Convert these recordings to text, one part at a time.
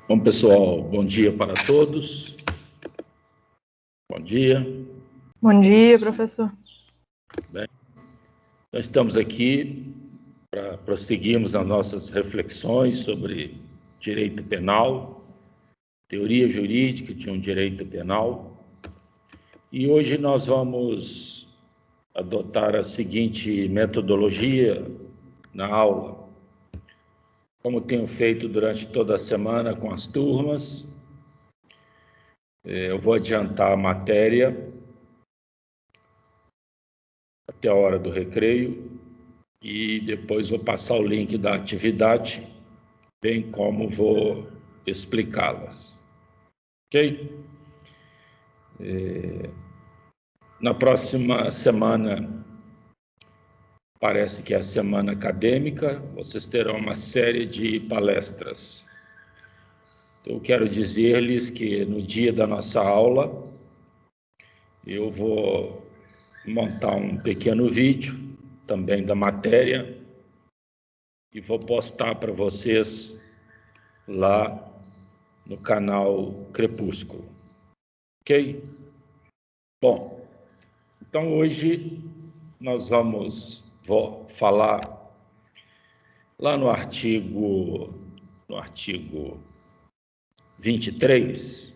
Bom, pessoal, bom dia para todos. Bom dia. Bom dia, professor. Bem, nós estamos aqui para prosseguirmos nas nossas reflexões sobre direito penal, teoria jurídica de um direito penal. E hoje nós vamos adotar a seguinte metodologia na aula. Como tenho feito durante toda a semana com as turmas, eu vou adiantar a matéria até a hora do recreio e depois vou passar o link da atividade, bem como vou explicá-las. Ok? Na próxima semana, parece que é a semana acadêmica, vocês terão uma série de palestras. Então, eu quero dizer-lhes que no dia da nossa aula, eu vou montar um pequeno vídeo, também da matéria, e vou postar para vocês lá no canal Crepúsculo. Ok? Bom, então hoje nós vou falar lá no artigo 23,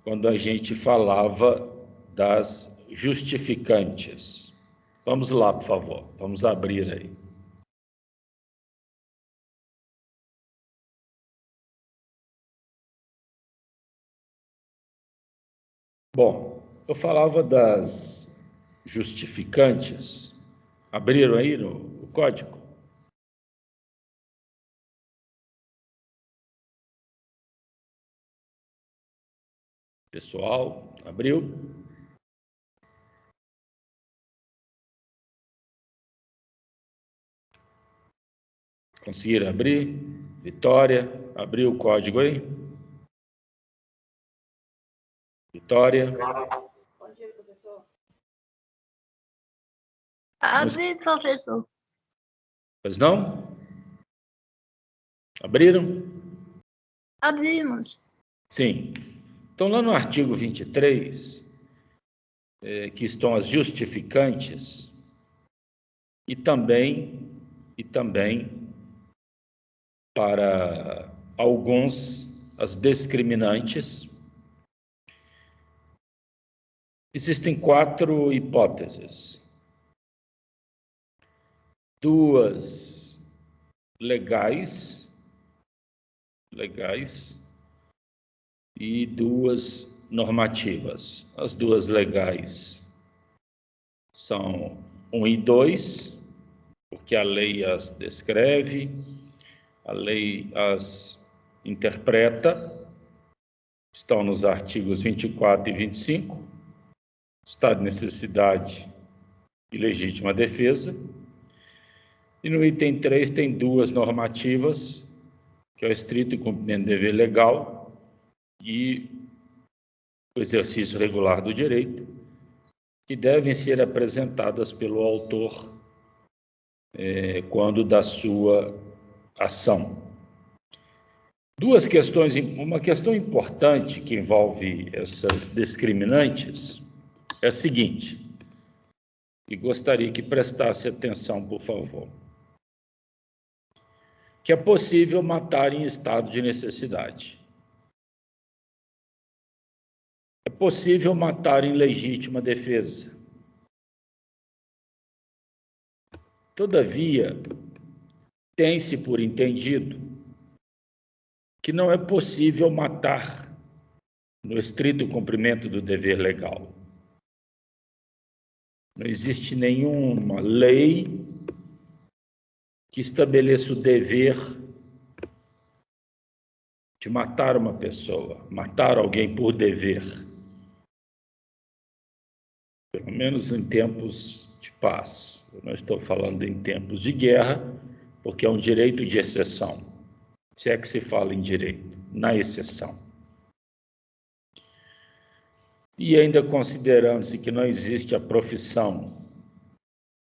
quando a gente falava das justificantes. Vamos lá, por favor, vamos abrir aí. Bom, eu falava das justificantes. Abriram aí no código? Pessoal, abriu? Conseguiram abrir? Vitória, abriu o código aí? Vitória? Bom dia, professor. Abre, professor. Pois não? Abriram? Abrimos. Sim. Então, lá no artigo 23, que estão as justificantes, e também para alguns as discriminantes. Existem 4 hipóteses. 2 legais e 2 normativas. As 2 legais são 1 e 2, porque a lei as descreve, a lei as interpreta, estão nos artigos 24 e 25, estado de necessidade e legítima defesa. E no item 3 tem 2 normativas, que é o estrito cumprimento do dever legal e o exercício regular do direito, que devem ser apresentadas pelo autor quando da sua ação. 2 questões, uma questão importante que envolve essas discriminantes é a seguinte, e gostaria que prestasse atenção, por favor, que é possível matar em estado de necessidade. É possível matar em legítima defesa. Todavia, tem-se por entendido que não é possível matar no estrito cumprimento do dever legal. Não existe nenhuma lei que estabeleça o dever de matar uma pessoa, matar alguém por dever. Pelo menos em tempos de paz. Eu não estou falando em tempos de guerra, porque é um direito de exceção. Se é que se fala em direito, na exceção. E ainda considerando-se que não existe a profissão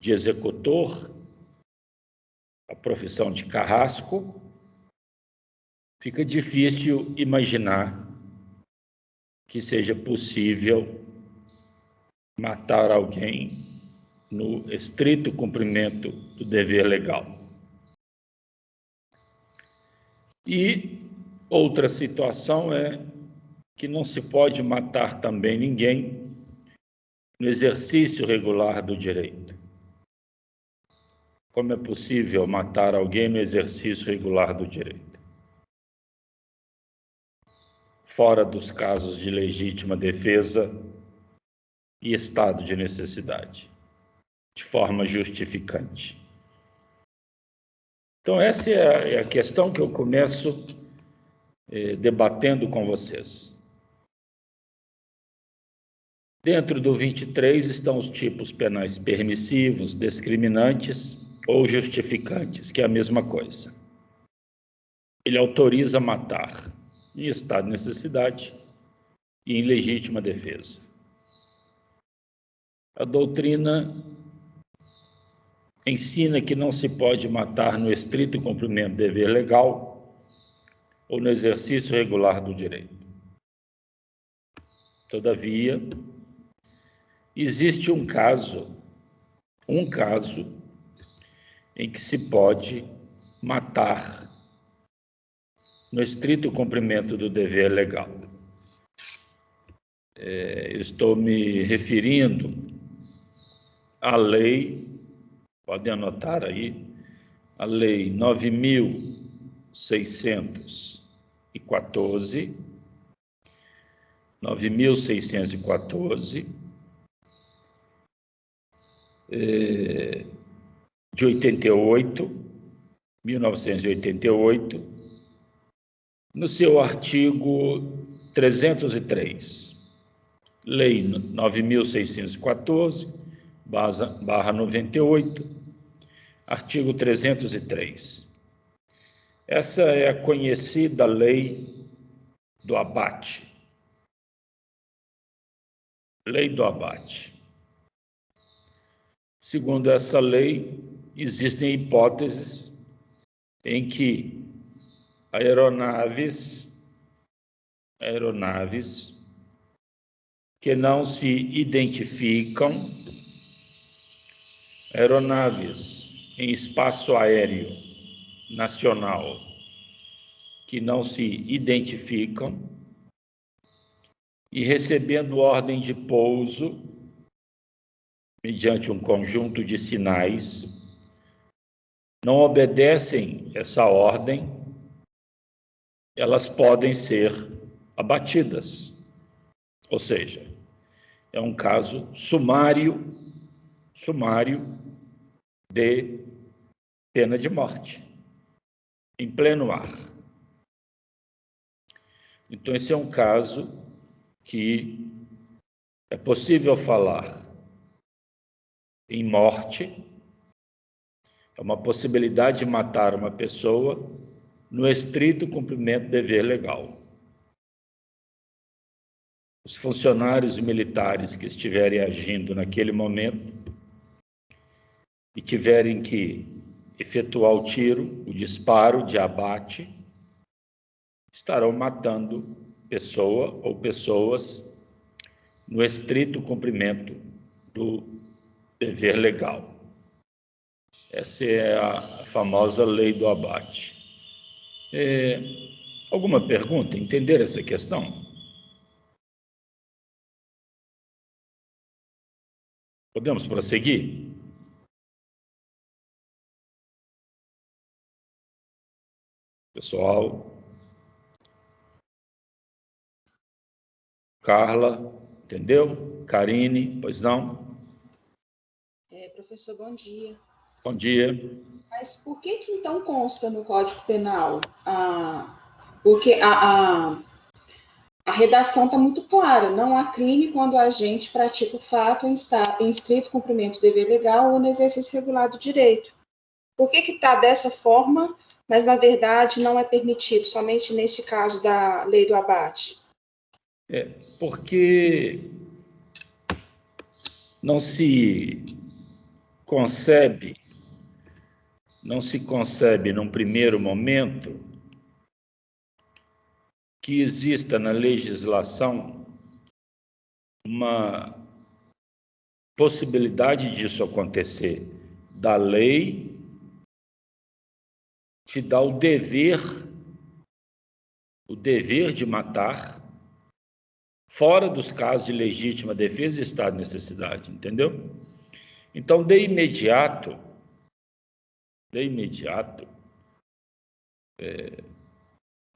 de executor, a profissão de carrasco, fica difícil imaginar que seja possível matar alguém no estrito cumprimento do dever legal. E outra situação é que não se pode matar também ninguém no exercício regular do direito. Como é possível matar alguém no exercício regular do direito? Fora dos casos de legítima defesa e estado de necessidade, de forma justificante. Então, essa é a questão que eu começo debatendo com vocês. Dentro do 23 estão os tipos penais permissivos, discriminantes ou justificantes, que é a mesma coisa. Ele autoriza matar em estado de necessidade e em legítima defesa. A doutrina ensina que não se pode matar no estrito cumprimento do dever legal ou no exercício regular do direito. Todavia, existe um caso em que se pode matar no estrito cumprimento do dever legal. Estou me referindo à lei, podem anotar aí, a lei 9.614, de 1988, no seu artigo 303, lei 9.614/98, artigo 303. Essa é a conhecida lei do abate. Lei do abate. Segundo essa lei, existem hipóteses em que aeronaves que não se identificam, aeronaves em espaço aéreo nacional que não se identificam e recebendo ordem de pouso mediante um conjunto de sinais, não obedecem essa ordem, elas podem ser abatidas. Ou seja, é um caso sumário de pena de morte, em pleno ar. Então, esse é um caso que é possível falar em morte, é uma possibilidade de matar uma pessoa no estrito cumprimento do dever legal. Os funcionários militares que estiverem agindo naquele momento e tiverem que efetuar o tiro, o disparo de abate, estarão matando pessoa ou pessoas no estrito cumprimento do dever legal. Essa é a famosa lei do abate. Alguma pergunta? Entender essa questão? Podemos prosseguir? Pessoal? Carla, entendeu? Karine, pois não? Professor, bom dia. Bom dia. Mas por que então consta no Código Penal? Porque a redação está muito clara, não há crime quando o agente pratica o fato em estrito cumprimento do dever legal ou no exercício regular do direito. Por que está dessa forma, mas na verdade não é permitido, somente nesse caso da lei do abate? Porque não se concebe num primeiro momento que exista na legislação uma possibilidade disso acontecer. Da lei te dá o dever de matar, fora dos casos de legítima defesa e estado de necessidade, entendeu? Então, de imediato,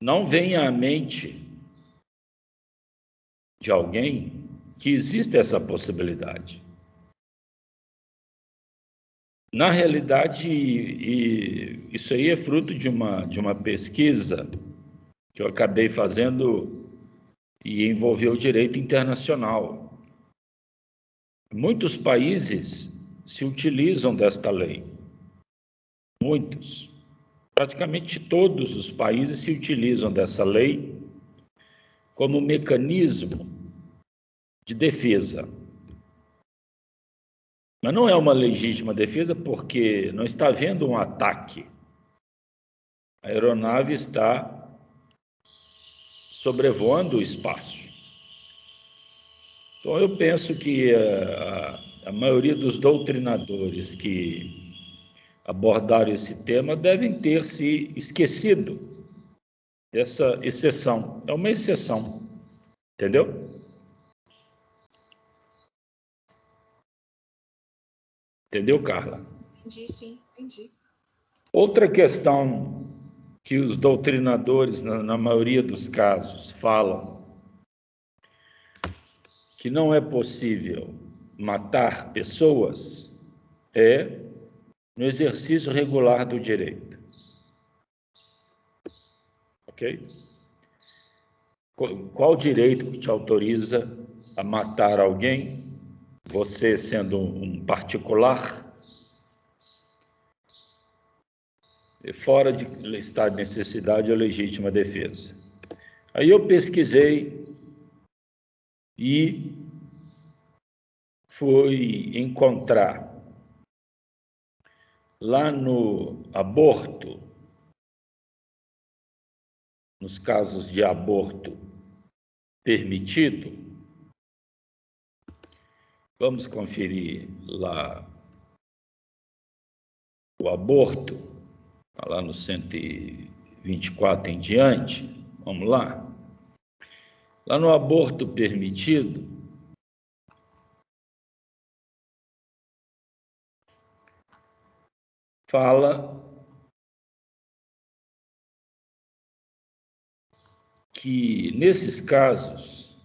não venha à mente de alguém que existe essa possibilidade. Na realidade, isso aí é fruto de uma pesquisa que eu acabei fazendo e envolveu o direito internacional. Muitos países se utilizam desta lei. Muitos. Praticamente todos os países se utilizam dessa lei como mecanismo de defesa. Mas não é uma legítima defesa porque não está havendo um ataque. A aeronave está sobrevoando o espaço. Então, eu penso que a maioria dos doutrinadores que abordaram esse tema devem ter se esquecido dessa exceção. É uma exceção, entendeu? Entendeu, Carla? Entendi, sim, entendi. Outra questão que os doutrinadores, na maioria dos casos, falam que não é possível matar pessoas é no exercício regular do direito. Ok? Qual direito que te autoriza a matar alguém, você sendo um particular, fora de estado de necessidade ou legítima defesa? Aí eu pesquisei e fui encontrar lá no aborto, nos casos de aborto permitido, vamos conferir lá o aborto, está lá no 124 em diante, vamos lá. Lá no aborto permitido, fala que nesses casos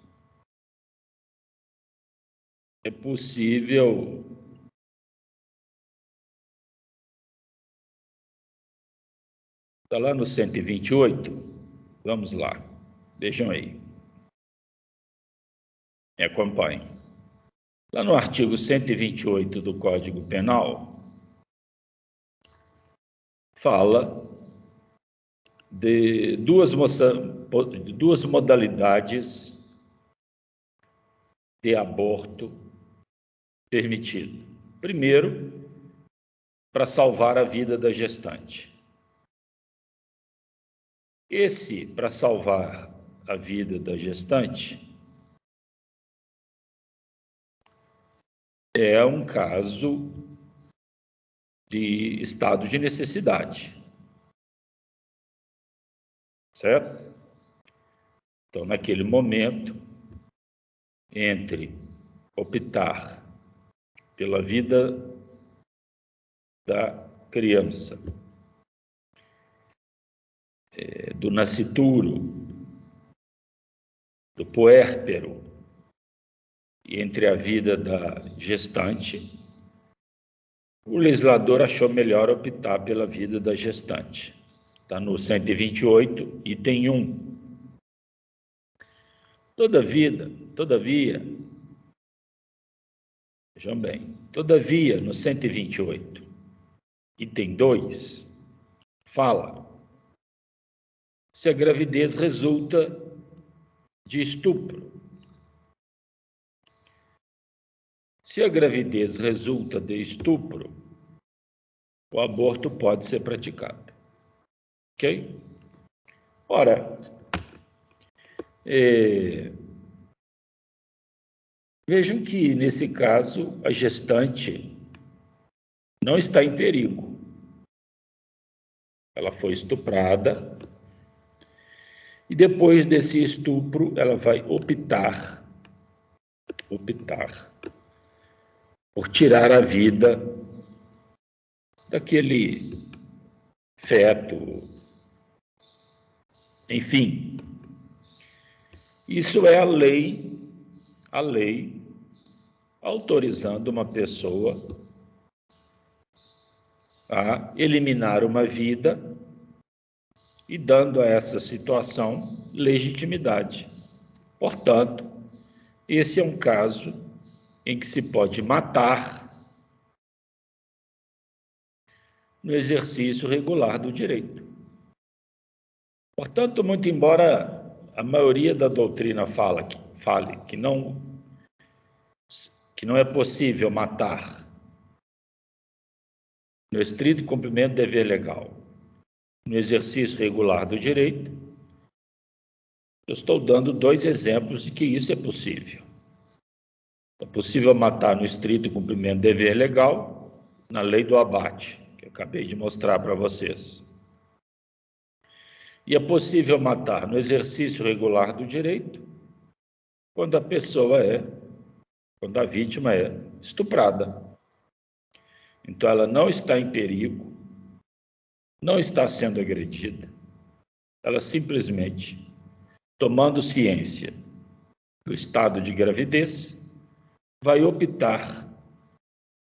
é possível está lá no 128, vamos lá, vejam aí, me acompanhem. Lá no artigo 128 do Código Penal, fala de duas modalidades de aborto permitido. Primeiro, para salvar a vida da gestante. Esse, para salvar a vida da gestante, é um caso de estado de necessidade. Certo? Então, naquele momento, entre optar pela vida da criança, do nascituro, do puérpero, e entre a vida da gestante, o legislador achou melhor optar pela vida da gestante. Está no 128, item 1. Todavia, vejam bem, todavia, no 128, item 2, fala se a gravidez resulta de estupro. Se a gravidez resulta de estupro, o aborto pode ser praticado. Ok? Ora, Vejam que, nesse caso, a gestante não está em perigo. Ela foi estuprada e depois desse estupro ela vai optar por tirar a vida daquele feto. Enfim, isso é a lei autorizando uma pessoa a eliminar uma vida e dando a essa situação legitimidade. Portanto, esse é um caso em que se pode matar no exercício regular do direito. Portanto, muito embora a maioria da doutrina fale que não é possível matar no estrito cumprimento do dever legal, no exercício regular do direito, eu estou dando 2 exemplos de que isso é possível. É possível matar no estrito cumprimento do dever legal, na lei do abate, que eu acabei de mostrar para vocês. E é possível matar no exercício regular do direito, quando a vítima é estuprada. Então, ela não está em perigo, não está sendo agredida. Ela simplesmente, tomando ciência do estado de gravidez, vai optar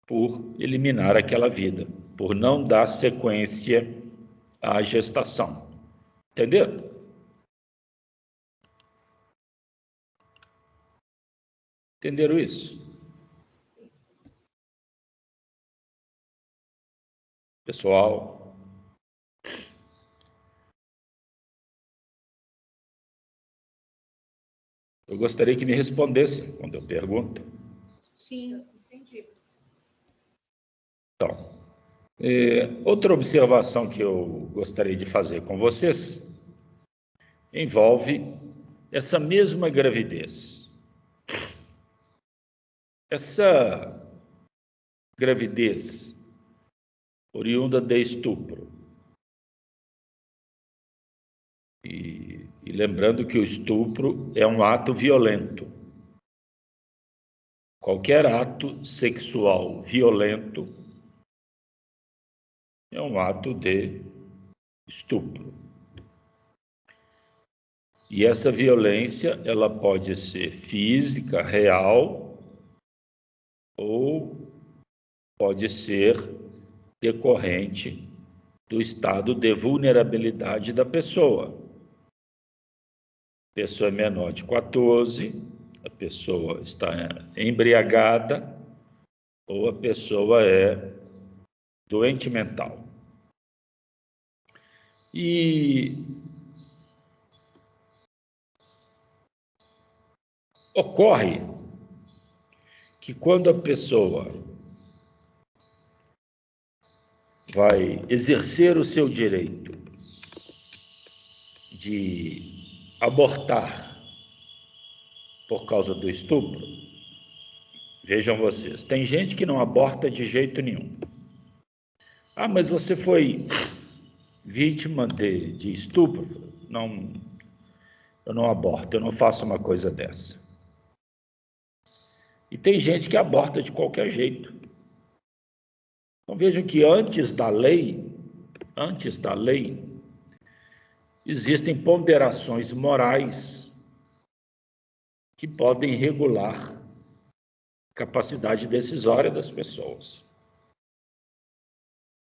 por eliminar aquela vida, por não dar sequência à gestação. Entenderam? Entenderam isso? Pessoal? Eu gostaria que me respondessem quando eu pergunto. Sim, entendi. Então, outra observação que eu gostaria de fazer com vocês envolve essa mesma gravidez. Essa gravidez oriunda de estupro. E lembrando que o estupro é um ato violento. Qualquer ato sexual violento é um ato de estupro. E essa violência, ela pode ser física, real, ou pode ser decorrente do estado de vulnerabilidade da pessoa. A pessoa é menor de 14, a pessoa está embriagada, ou a pessoa é doente mental. E ocorre que quando a pessoa vai exercer o seu direito de abortar por causa do estupro, vejam vocês, tem gente que não aborta de jeito nenhum. Ah, mas você foi vítima de estupro? Não, eu não aborto, eu não faço uma coisa dessa. E tem gente que aborta de qualquer jeito. Então vejam que antes da lei, existem ponderações morais que podem regular a capacidade decisória das pessoas.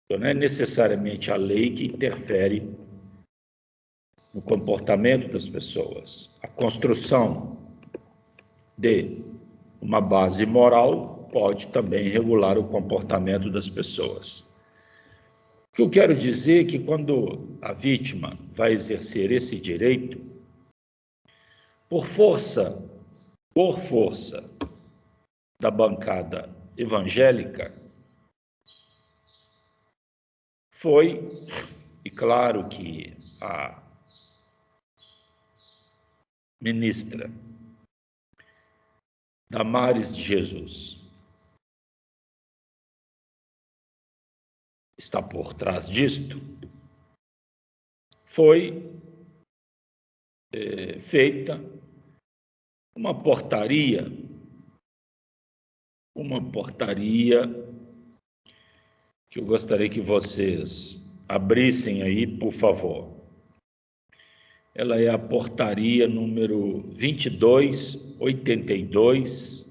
Então, não é necessariamente a lei que interfere no comportamento das pessoas. A construção de uma base moral pode também regular o comportamento das pessoas. O que eu quero dizer é que quando a vítima vai exercer esse direito, por força da bancada evangélica, foi, e claro que ministra Damares de Jesus está por trás disto, foi feita uma portaria que eu gostaria que vocês abrissem aí, por favor. Ela é a portaria número 2282,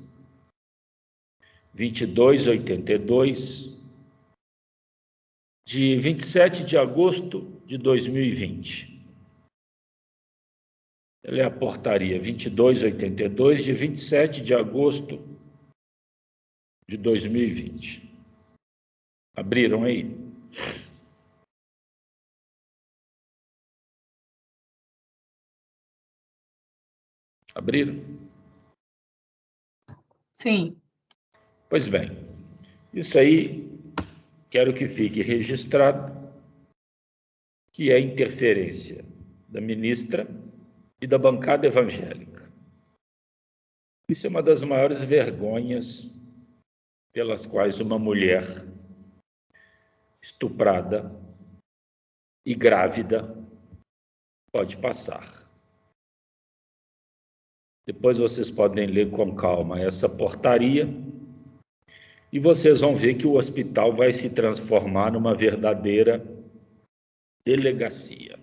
de 27 de agosto de 2020. Ela é a portaria 2282, de 27 de agosto de 2020. Abriram aí? Abriram? Sim. Pois bem, isso aí quero que fique registrado que é interferência da ministra e da bancada evangélica. Isso é uma das maiores vergonhas pelas quais uma mulher estuprada e grávida pode passar. Depois vocês podem ler com calma essa portaria e vocês vão ver que o hospital vai se transformar numa verdadeira delegacia.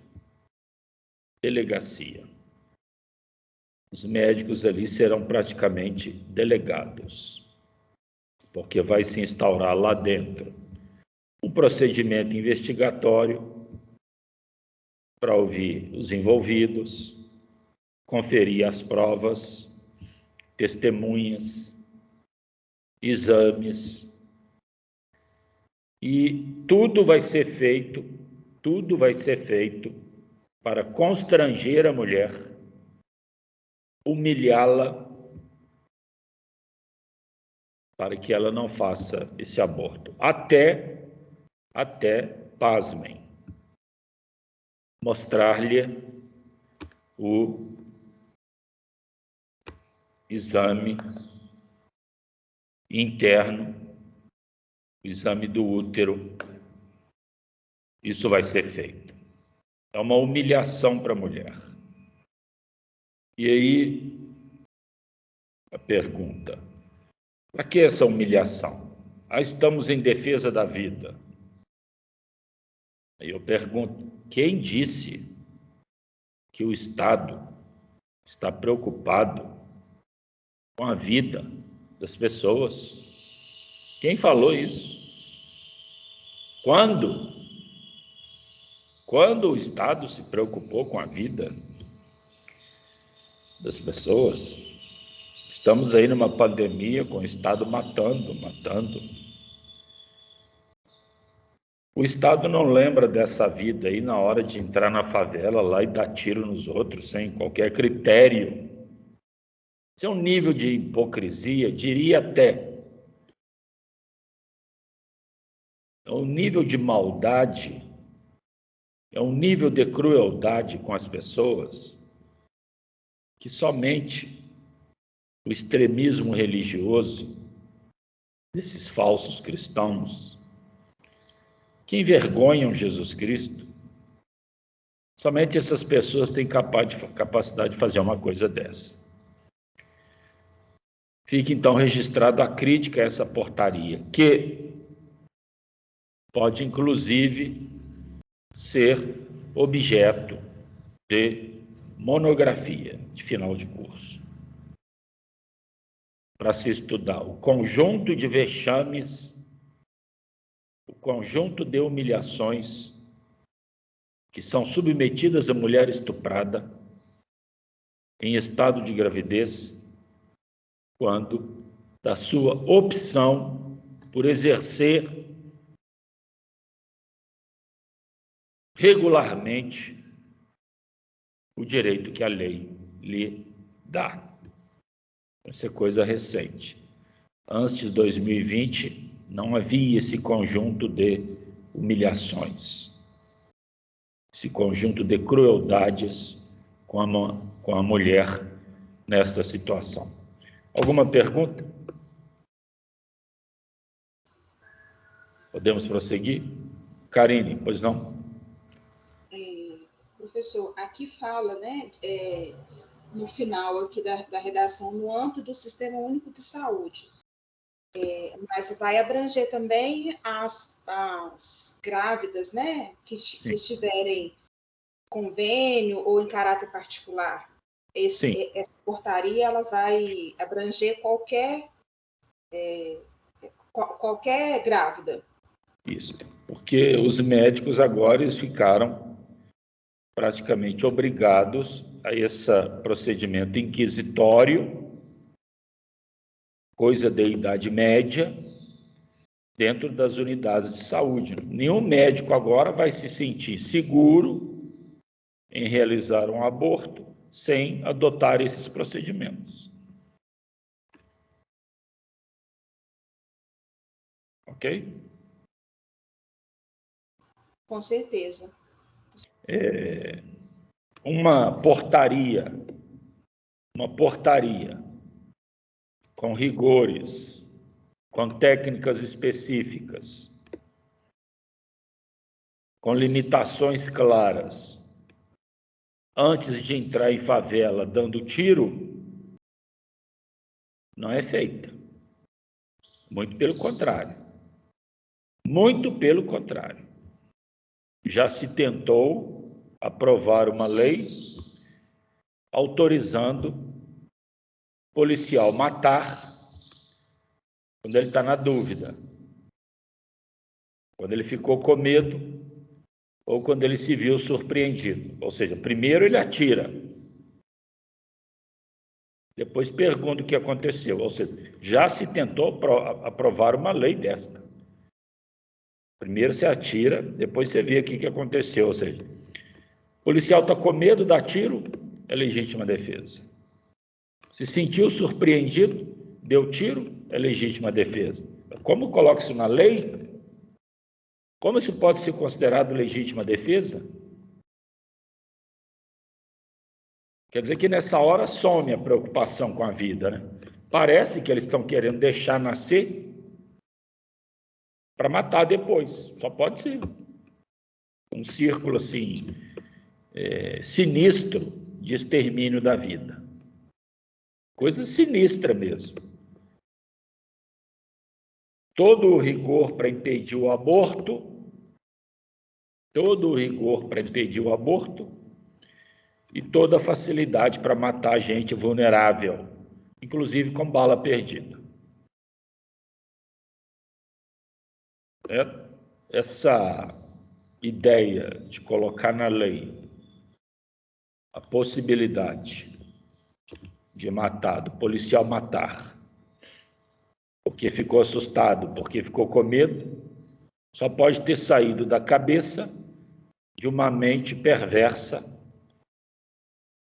Os médicos ali serão praticamente delegados, porque vai se instaurar lá dentro um procedimento investigatório para ouvir os envolvidos, conferir as provas, testemunhas, exames, e tudo vai ser feito para constranger a mulher, humilhá-la, para que ela não faça esse aborto. Até, pasmem, mostrar-lhe o exame interno, o exame do útero. Isso vai ser feito. É uma humilhação para a mulher. E aí, a pergunta: para que essa humilhação? Estamos em defesa da vida. Aí eu pergunto: quem disse que o Estado está preocupado com a vida das pessoas? Quem falou isso? Quando o Estado se preocupou com a vida das pessoas? Estamos aí numa pandemia com o Estado matando. O Estado não lembra dessa vida aí na hora de entrar na favela lá e dar tiro nos outros sem qualquer critério. Isso é um nível de hipocrisia, diria até. É um nível de maldade, é um nível de crueldade com as pessoas que somente o extremismo religioso desses falsos cristãos que envergonham Jesus Cristo, somente essas pessoas têm capacidade de fazer uma coisa dessa. Fica então registrado a crítica a essa portaria, que pode inclusive ser objeto de monografia de final de curso, para se estudar o conjunto de vexames, o conjunto de humilhações que são submetidas a mulher estuprada em estado de gravidez, quando da sua opção por exercer regularmente o direito que a lei lhe dá. Essa é coisa recente. Antes de 2020, não havia esse conjunto de humilhações, esse conjunto de crueldades com a mulher nesta situação. Alguma pergunta? Podemos prosseguir? Karine, pois não? Professor, aqui fala, né, no final aqui da redação, no âmbito do Sistema Único de Saúde. Mas vai abranger também as grávidas, né, que estiverem convênio ou em caráter particular. Essa portaria ela vai abranger qualquer grávida. Isso, porque os médicos agora ficaram praticamente obrigados a esse procedimento inquisitório, coisa de idade média, dentro das unidades de saúde. Nenhum médico agora vai se sentir seguro em realizar um aborto sem adotar esses procedimentos. Ok? Com certeza. Uma portaria com rigores, com técnicas específicas, com limitações claras, antes de entrar em favela dando tiro, não é feita. Muito pelo contrário. Muito pelo contrário. Já se tentou aprovar uma lei autorizando o policial matar quando ele está na dúvida, quando ele ficou com medo ou quando ele se viu surpreendido. Ou seja, primeiro ele atira, depois pergunta o que aconteceu. Ou seja, já se tentou aprovar uma lei desta. Primeiro você atira, depois você vê o que aconteceu. Ou seja, o policial está com medo, dá tiro, é legítima defesa. Se sentiu surpreendido, deu tiro, é legítima defesa. Como coloca isso na lei? Como isso pode ser considerado legítima defesa? Quer dizer que nessa hora some a preocupação com a vida, né? Parece que eles estão querendo deixar nascer para matar depois. Só pode ser um círculo assim sinistro de extermínio da vida. Coisa sinistra mesmo. Todo o rigor para impedir o aborto, e toda a facilidade para matar gente vulnerável, inclusive com bala perdida. Essa ideia de colocar na lei a possibilidade de matar, do policial matar, porque ficou assustado, porque ficou com medo, só pode ter saído da cabeça de uma mente perversa,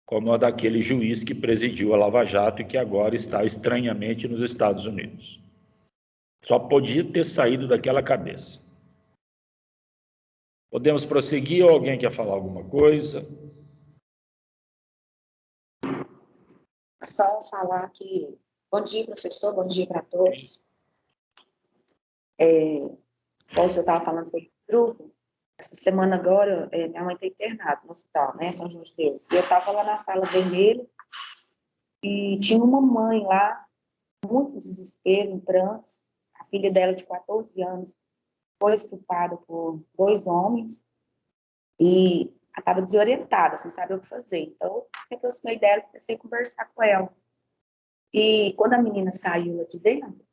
como a daquele juiz que presidiu a Lava Jato e que agora está estranhamente nos Estados Unidos. Só podia ter saído daquela cabeça. Podemos prosseguir ou alguém quer falar alguma coisa? Só falar que, bom dia, professor, bom dia para todos. Como eu estava falando sobre o grupo, essa semana agora, minha mãe está internada no hospital, né, São João de Deus. E eu estava lá na sala vermelha e tinha uma mãe lá, muito desespero, em prantos. A filha dela, de 14 anos, foi estuprada por 2 homens e ela estava desorientada, sem saber o que fazer. Então, eu me aproximei dela e comecei a conversar com ela. E quando a menina saiu lá de dentro,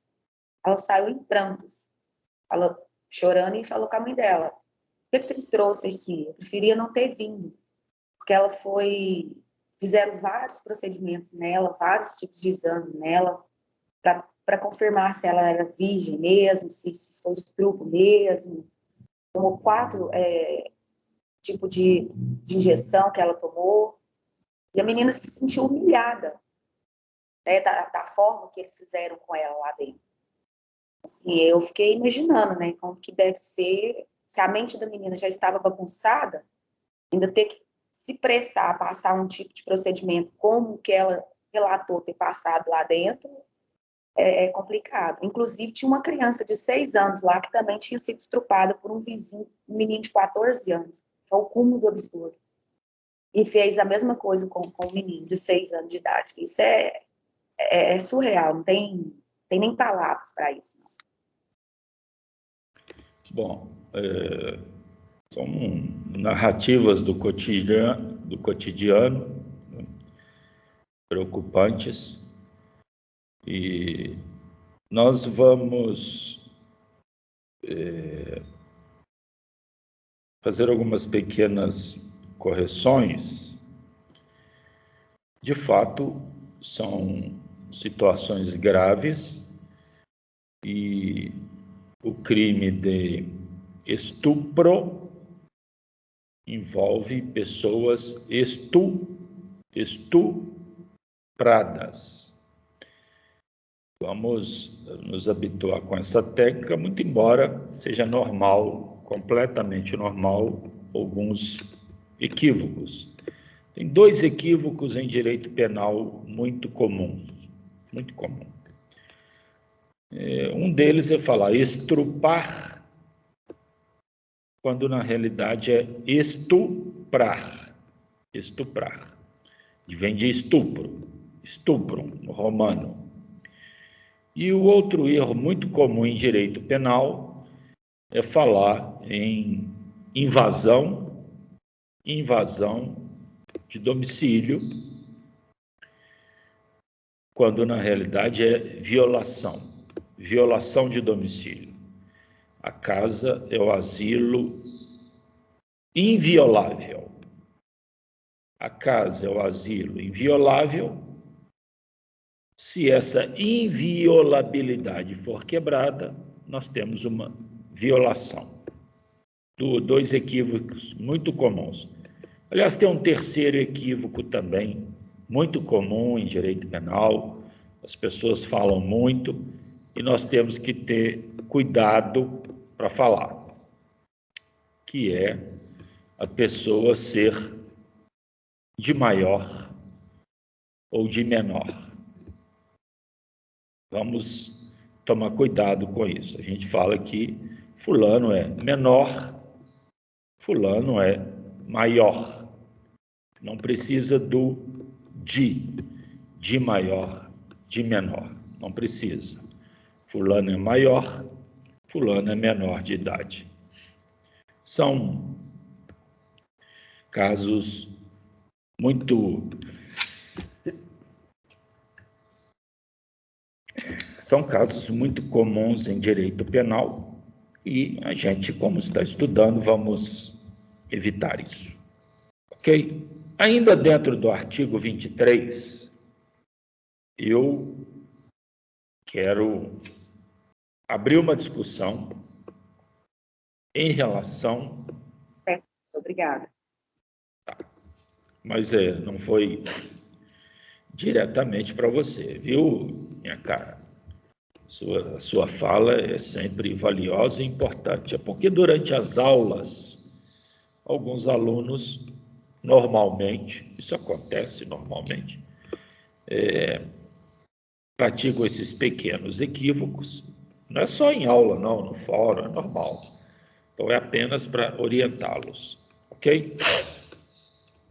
ela saiu em prantos, chorando, e falou com a mãe dela: por que você me trouxe aqui? Eu preferia não ter vindo, porque ela fizeram vários procedimentos nela, vários tipos de exame nela, para confirmar se ela era virgem mesmo, se foi estupro mesmo. Tomou 4 tipos de injeção que ela tomou, e a menina se sentiu humilhada, né, da forma que eles fizeram com ela lá dentro. Assim, eu fiquei imaginando, né, como que deve ser, se a mente da menina já estava bagunçada, ainda ter que se prestar a passar um tipo de procedimento como que ela relatou ter passado lá dentro, é complicado. Inclusive, tinha uma criança de 6 anos lá que também tinha sido estrupada por um vizinho, um menino de 14 anos, que é o cúmulo do absurdo. E fez a mesma coisa com um menino de 6 anos de idade. Isso é surreal, não tem nem palavras para isso. Bom, são narrativas do cotidiano, né, preocupantes, e nós vamos fazer algumas pequenas correções. De fato, são situações graves e o crime de estupro envolve pessoas estupradas. Vamos nos habituar com essa técnica, muito embora seja normal, completamente normal, alguns equívocos. Tem 2 equívocos em direito penal muito comuns, muito comum. Um deles é falar estrupar, quando na realidade é estuprar. Estuprar. Vem de estupro, estuprum, no romano. E o outro erro muito comum em direito penal é falar em invasão de domicílio, quando na realidade é violação de domicílio. A casa é o asilo inviolável. A casa é o asilo inviolável. Se essa inviolabilidade for quebrada, nós temos uma violação. 2 equívocos muito comuns. Aliás, tem um terceiro equívoco também, muito comum em direito penal. As pessoas falam muito e nós temos que ter cuidado para falar, que é a pessoa ser de maior ou de menor. Vamos tomar cuidado com isso. A gente fala que fulano é menor, fulano é maior. Não precisa do de maior, de menor. Não precisa. Fulano é maior, fulano é menor de idade. São casos muito comuns em direito penal e a gente, como está estudando, vamos evitar isso. Ok? Ainda dentro do artigo 23, eu quero abrir uma discussão em relação... Obrigada. Mas não foi diretamente para você, viu, minha cara? A sua fala é sempre valiosa e importante. É porque durante as aulas, alguns alunos, normalmente, isso acontece normalmente, praticam esses pequenos equívocos. Não é só em aula, não, no fórum, é normal. Então, é apenas para orientá-los, ok?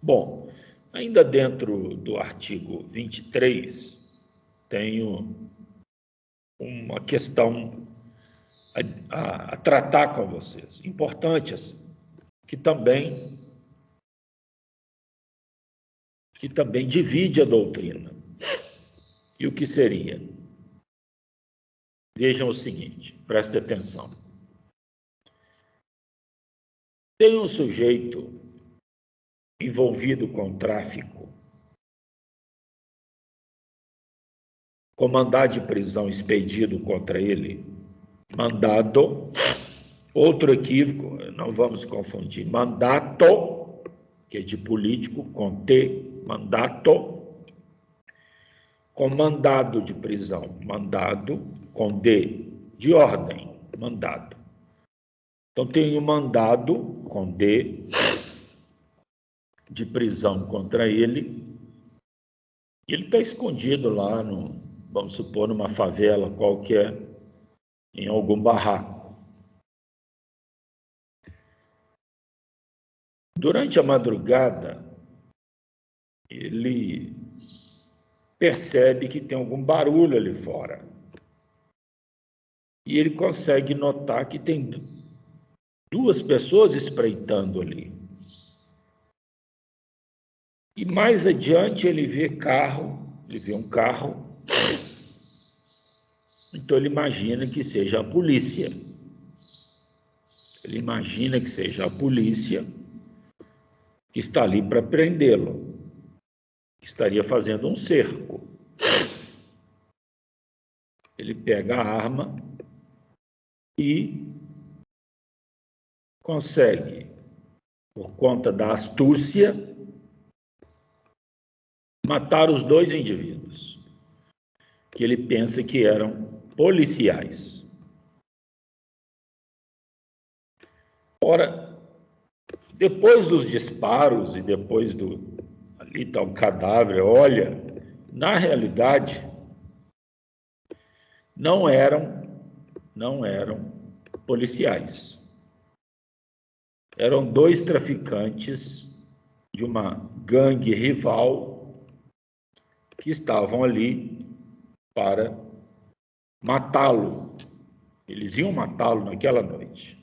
Bom, ainda dentro do artigo 23, tenho uma questão a tratar com vocês, importantes, que também divide a doutrina. E o que seria? Vejam o seguinte, prestem atenção. Tem um sujeito envolvido com tráfico, com mandado de prisão expedido contra ele, mandado, outro equívoco, não vamos confundir, mandato, que é de político, com T, mandato, com mandado de prisão, mandado, com D, de ordem, mandado. Então, tem o mandado, com D, de prisão contra ele. E ele está escondido lá, vamos supor, numa favela qualquer, em algum barraco. Durante a madrugada, ele percebe que tem algum barulho ali fora. E ele consegue notar que tem duas pessoas espreitando ali. E mais adiante ele vê um carro. Então ele imagina que seja a polícia. Ele imagina que seja a polícia que está ali para prendê-lo, que estaria fazendo um cerco. Ele pega a arma e consegue, por conta da astúcia, matar os dois indivíduos, que ele pensa que eram policiais. Ora, depois dos disparos e depois ali está o cadáver, olha, na realidade, não eram policiais. Eram dois traficantes de uma gangue rival que estavam ali para matá-lo. Eles iam matá-lo naquela noite.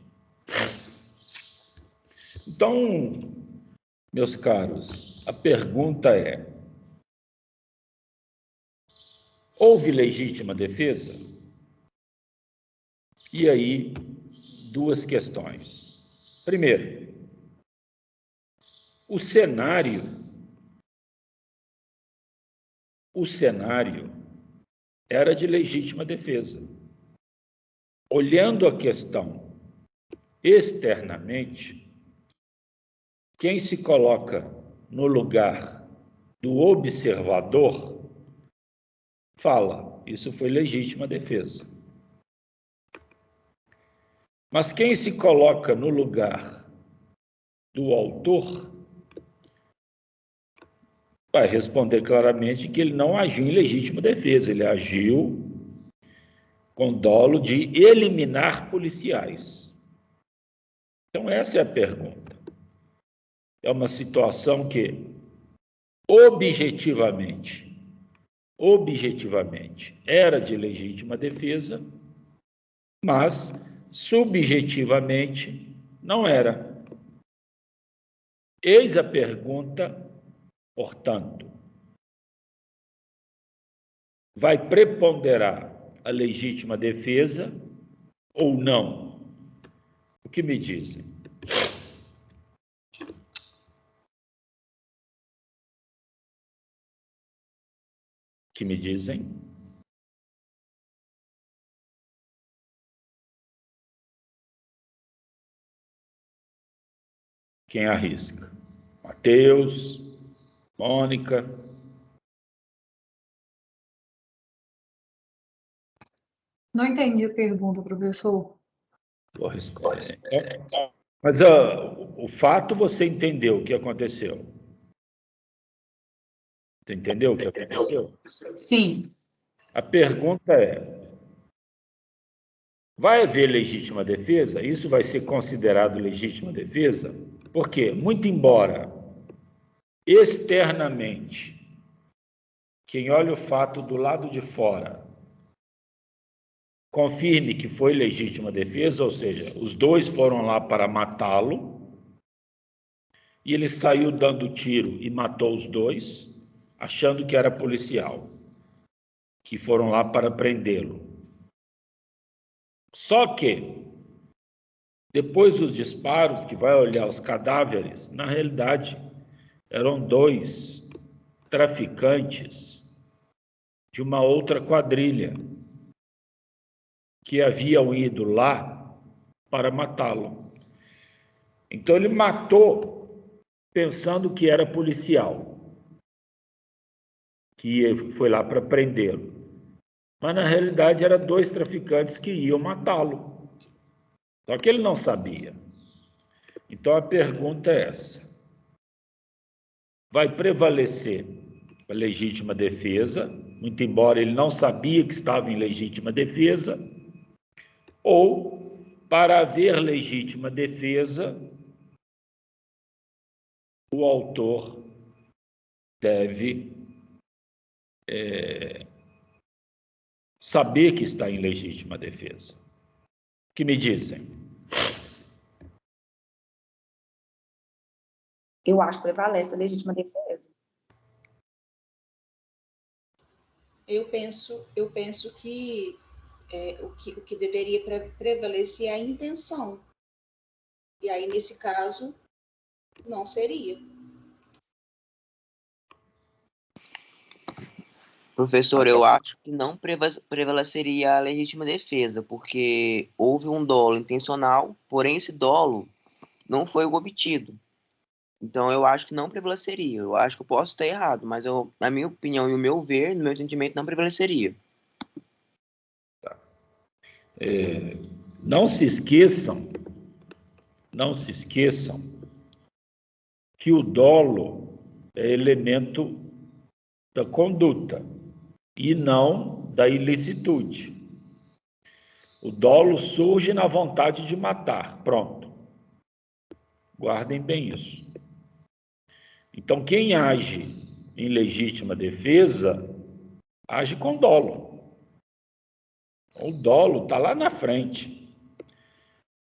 Então, meus caros, a pergunta é: houve legítima defesa? E aí, duas questões. Primeiro, o cenário era de legítima defesa. Olhando a questão externamente, quem se coloca no lugar do observador fala, isso foi legítima defesa. Mas quem se coloca no lugar do autor vai responder claramente que ele não agiu em legítima defesa, ele agiu com dolo de eliminar policiais. Então essa é a pergunta. É uma situação que objetivamente era de legítima defesa, mas subjetivamente não era. Eis a pergunta, portanto, vai preponderar a legítima defesa ou não? O que me dizem? O que me dizem? Quem arrisca? Mateus, Mônica. Não entendi a pergunta, professor. Vou responder. Mas o fato você entendeu o que aconteceu? Você entendeu o que aconteceu? Sim. A pergunta é: vai haver legítima defesa? Isso vai ser considerado legítima defesa? Porque, muito embora externamente, quem olha o fato do lado de fora confirme que foi legítima defesa, ou seja, os dois foram lá para matá-lo, e ele saiu dando tiro e matou os dois, achando que era policial, que foram lá para prendê-lo. Só que, depois dos disparos, que vai olhar os cadáveres, na realidade, eram dois traficantes de uma outra quadrilha que haviam ido lá para matá-lo. Então ele matou pensando que era policial, que foi lá para prendê-lo. Mas na realidade eram dois traficantes que iam matá-lo. Só que ele não sabia. Então a pergunta é essa: vai prevalecer a legítima defesa, muito embora ele não sabia que estava em legítima defesa, ou, para haver legítima defesa, o autor deve saber que está em legítima defesa. O que me dizem? Eu acho que prevalece a legítima defesa. Eu penso que o que deveria prevalecer é a intenção. E aí, nesse caso, não seria. Professor, eu acho que não prevaleceria a legítima defesa, porque houve um dolo intencional, porém esse dolo não foi obtido. Então, eu acho que não prevaleceria. Eu acho que eu posso estar errado, mas na minha opinião e o meu ver, no meu entendimento, não prevaleceria. Não se esqueçam que o dolo é elemento da conduta e não da ilicitude. O dolo surge na vontade de matar, pronto. Guardem bem isso. Então, quem age em legítima defesa, age com dolo. O dolo está lá na frente.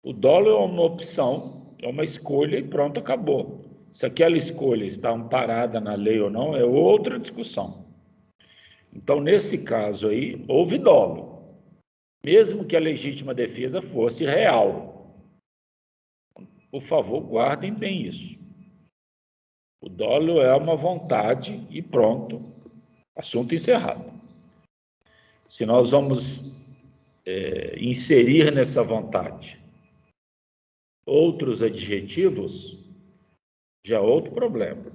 O dolo é uma opção, é uma escolha e pronto, acabou. Se aquela escolha está amparada na lei ou não, é outra discussão. Então, nesse caso aí, houve dolo, mesmo que a legítima defesa fosse real. Por favor, guardem bem isso. O dolo é uma vontade e pronto, assunto encerrado. Se nós vamos inserir nessa vontade outros adjetivos, já é outro problema.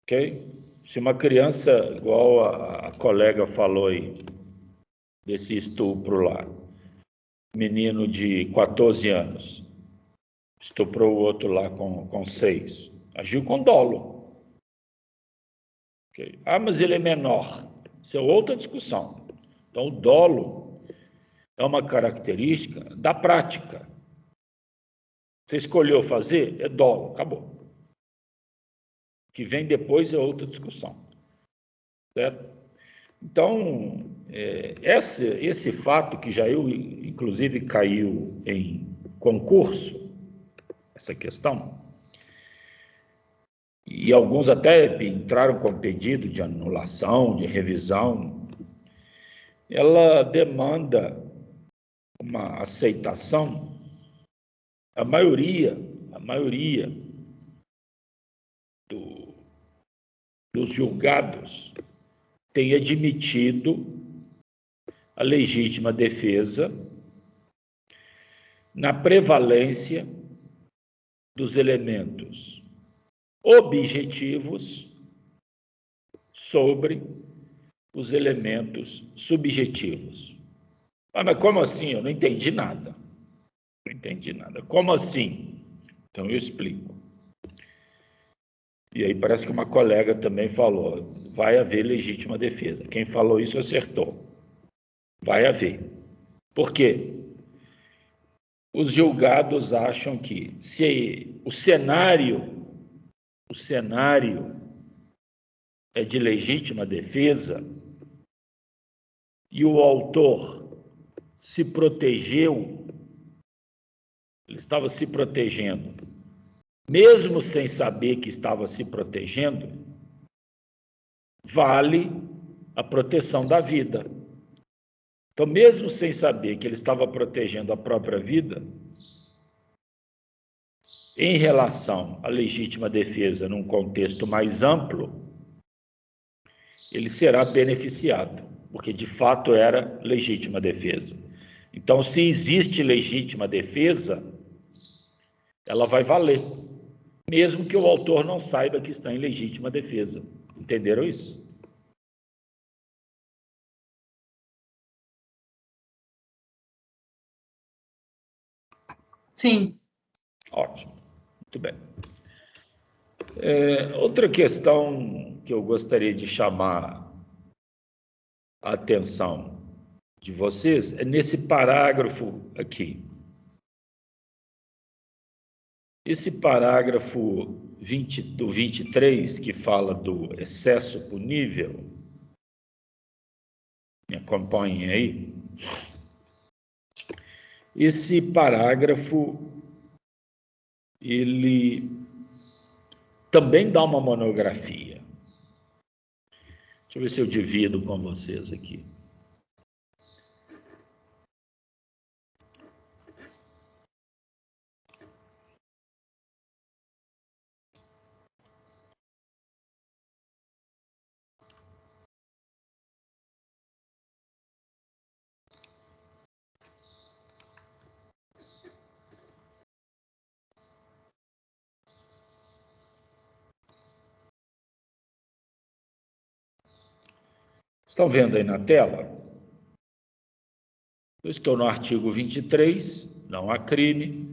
Ok? Se uma criança, igual a colega falou aí, desse estupro lá, menino de 14 anos, estuprou o outro lá com 6, agiu com dolo. Okay? Ah, mas ele é menor. Isso é outra discussão. Então, o dolo é uma característica da prática. Você escolheu fazer, é dolo, acabou. O que vem depois é outra discussão. Certo? Então, esse fato que já inclusive caiu em concurso, essa questão, e alguns até entraram com pedido de anulação, de revisão, ela demanda uma aceitação. A maioria dos julgados tem admitido a legítima defesa na prevalência dos elementos objetivos sobre os elementos subjetivos. Ah, mas como assim? Eu não entendi nada. Não entendi nada. Como assim? Então eu explico. E aí parece que uma colega também falou, vai haver legítima defesa. Quem falou isso acertou. Vai haver. Por quê? Os julgados acham que se o cenário é de legítima defesa e o autor se protegeu, ele estava se protegendo, mesmo sem saber que estava se protegendo, vale a proteção da vida. Então, mesmo sem saber que ele estava protegendo a própria vida, em relação à legítima defesa num contexto mais amplo, ele será beneficiado, porque de fato era legítima defesa. Então, se existe legítima defesa, ela vai valer, mesmo que o autor não saiba que está em legítima defesa. Entenderam isso? Sim. Ótimo. Muito bem. Outra questão que eu gostaria de chamar a atenção de vocês é nesse parágrafo aqui. Esse parágrafo do 23, que fala do excesso punível, me acompanhem aí. Esse parágrafo, ele também dá uma monografia. Deixa eu ver se eu divido com vocês aqui. Estão vendo aí na tela? Eu estou no artigo 23, não há crime,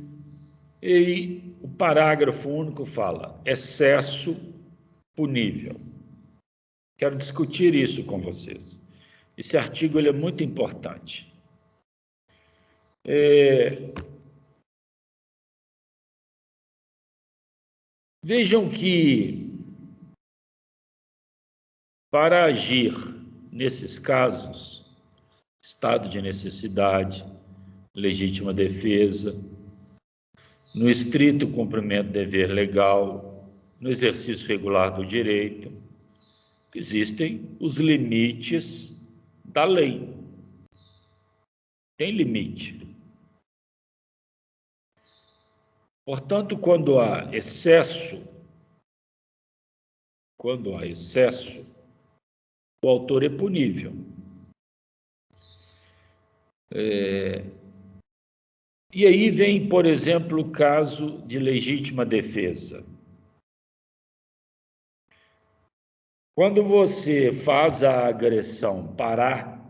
e o parágrafo único fala excesso punível. Quero discutir isso com vocês. Esse artigo ele é muito importante. Vejam que, para agir nesses casos, estado de necessidade, legítima defesa, no estrito cumprimento do dever legal, no exercício regular do direito, existem os limites da lei. Tem limite. Portanto, quando há excesso, o autor é punível. E aí vem, por exemplo, o caso de legítima defesa. Quando você faz a agressão parar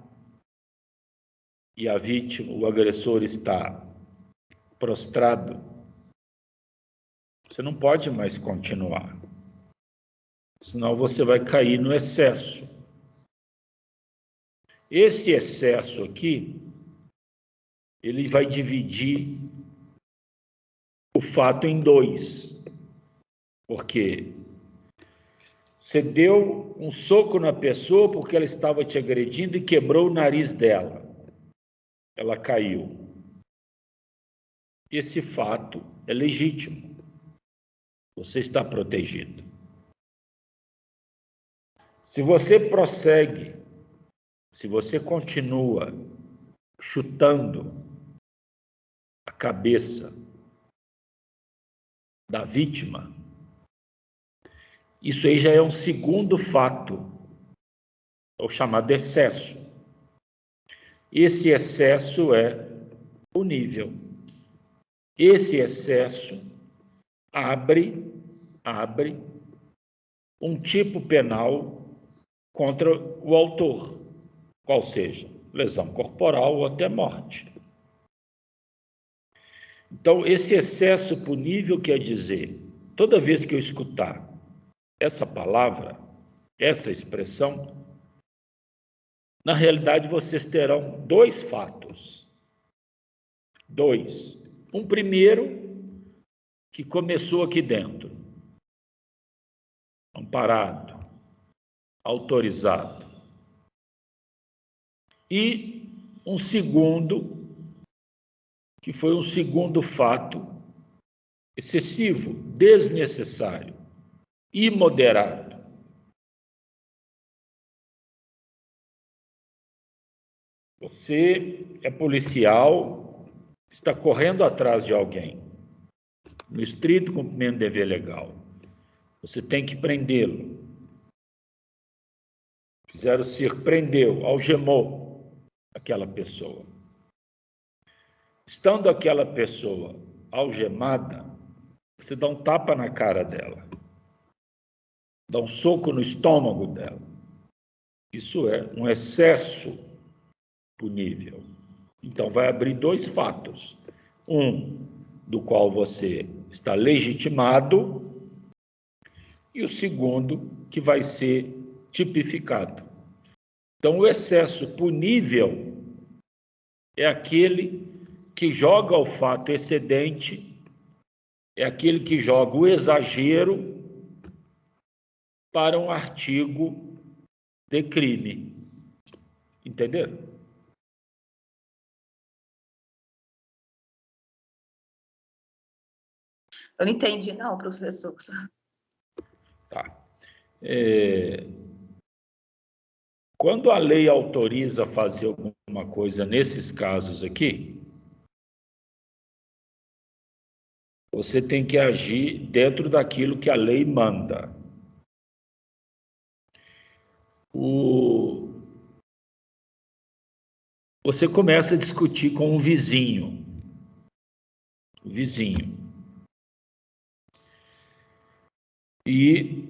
e a vítima, o agressor está prostrado, você não pode mais continuar, senão você vai cair no excesso. Esse excesso aqui, ele vai dividir o fato em dois, porque você deu um soco na pessoa porque ela estava te agredindo e quebrou o nariz dela. Ela caiu. Esse fato é legítimo. Você está protegido. Se você prossegue, se você continua chutando a cabeça da vítima, isso aí já é um segundo fato, é o chamado excesso. Esse excesso é punível. Esse excesso abre um tipo penal contra o autor, qual seja lesão corporal ou até morte. Então, esse excesso punível quer dizer, toda vez que eu escutar essa palavra, essa expressão, na realidade vocês terão dois fatos. Dois. Um primeiro, que começou aqui dentro, amparado, autorizado. E um segundo, que foi um segundo fato excessivo, desnecessário, imoderado. Você é policial, está correndo atrás de alguém, no estrito cumprimento do dever legal. Você tem que prendê-lo. Fizeram circo, prendeu, algemou aquela pessoa. Estando aquela pessoa algemada, você dá um tapa na cara dela, dá um soco no estômago dela. Isso é um excesso punível. Então, vai abrir dois fatos. Um, do qual você está legitimado, e o segundo que vai ser tipificado. Então, o excesso punível é aquele que joga o fato excedente, é aquele que joga o exagero para um artigo de crime. Entenderam? Eu não entendi, não, professor. Tá. Quando a lei autoriza fazer alguma coisa nesses casos aqui, você tem que agir dentro daquilo que a lei manda. Você começa a discutir com o vizinho. E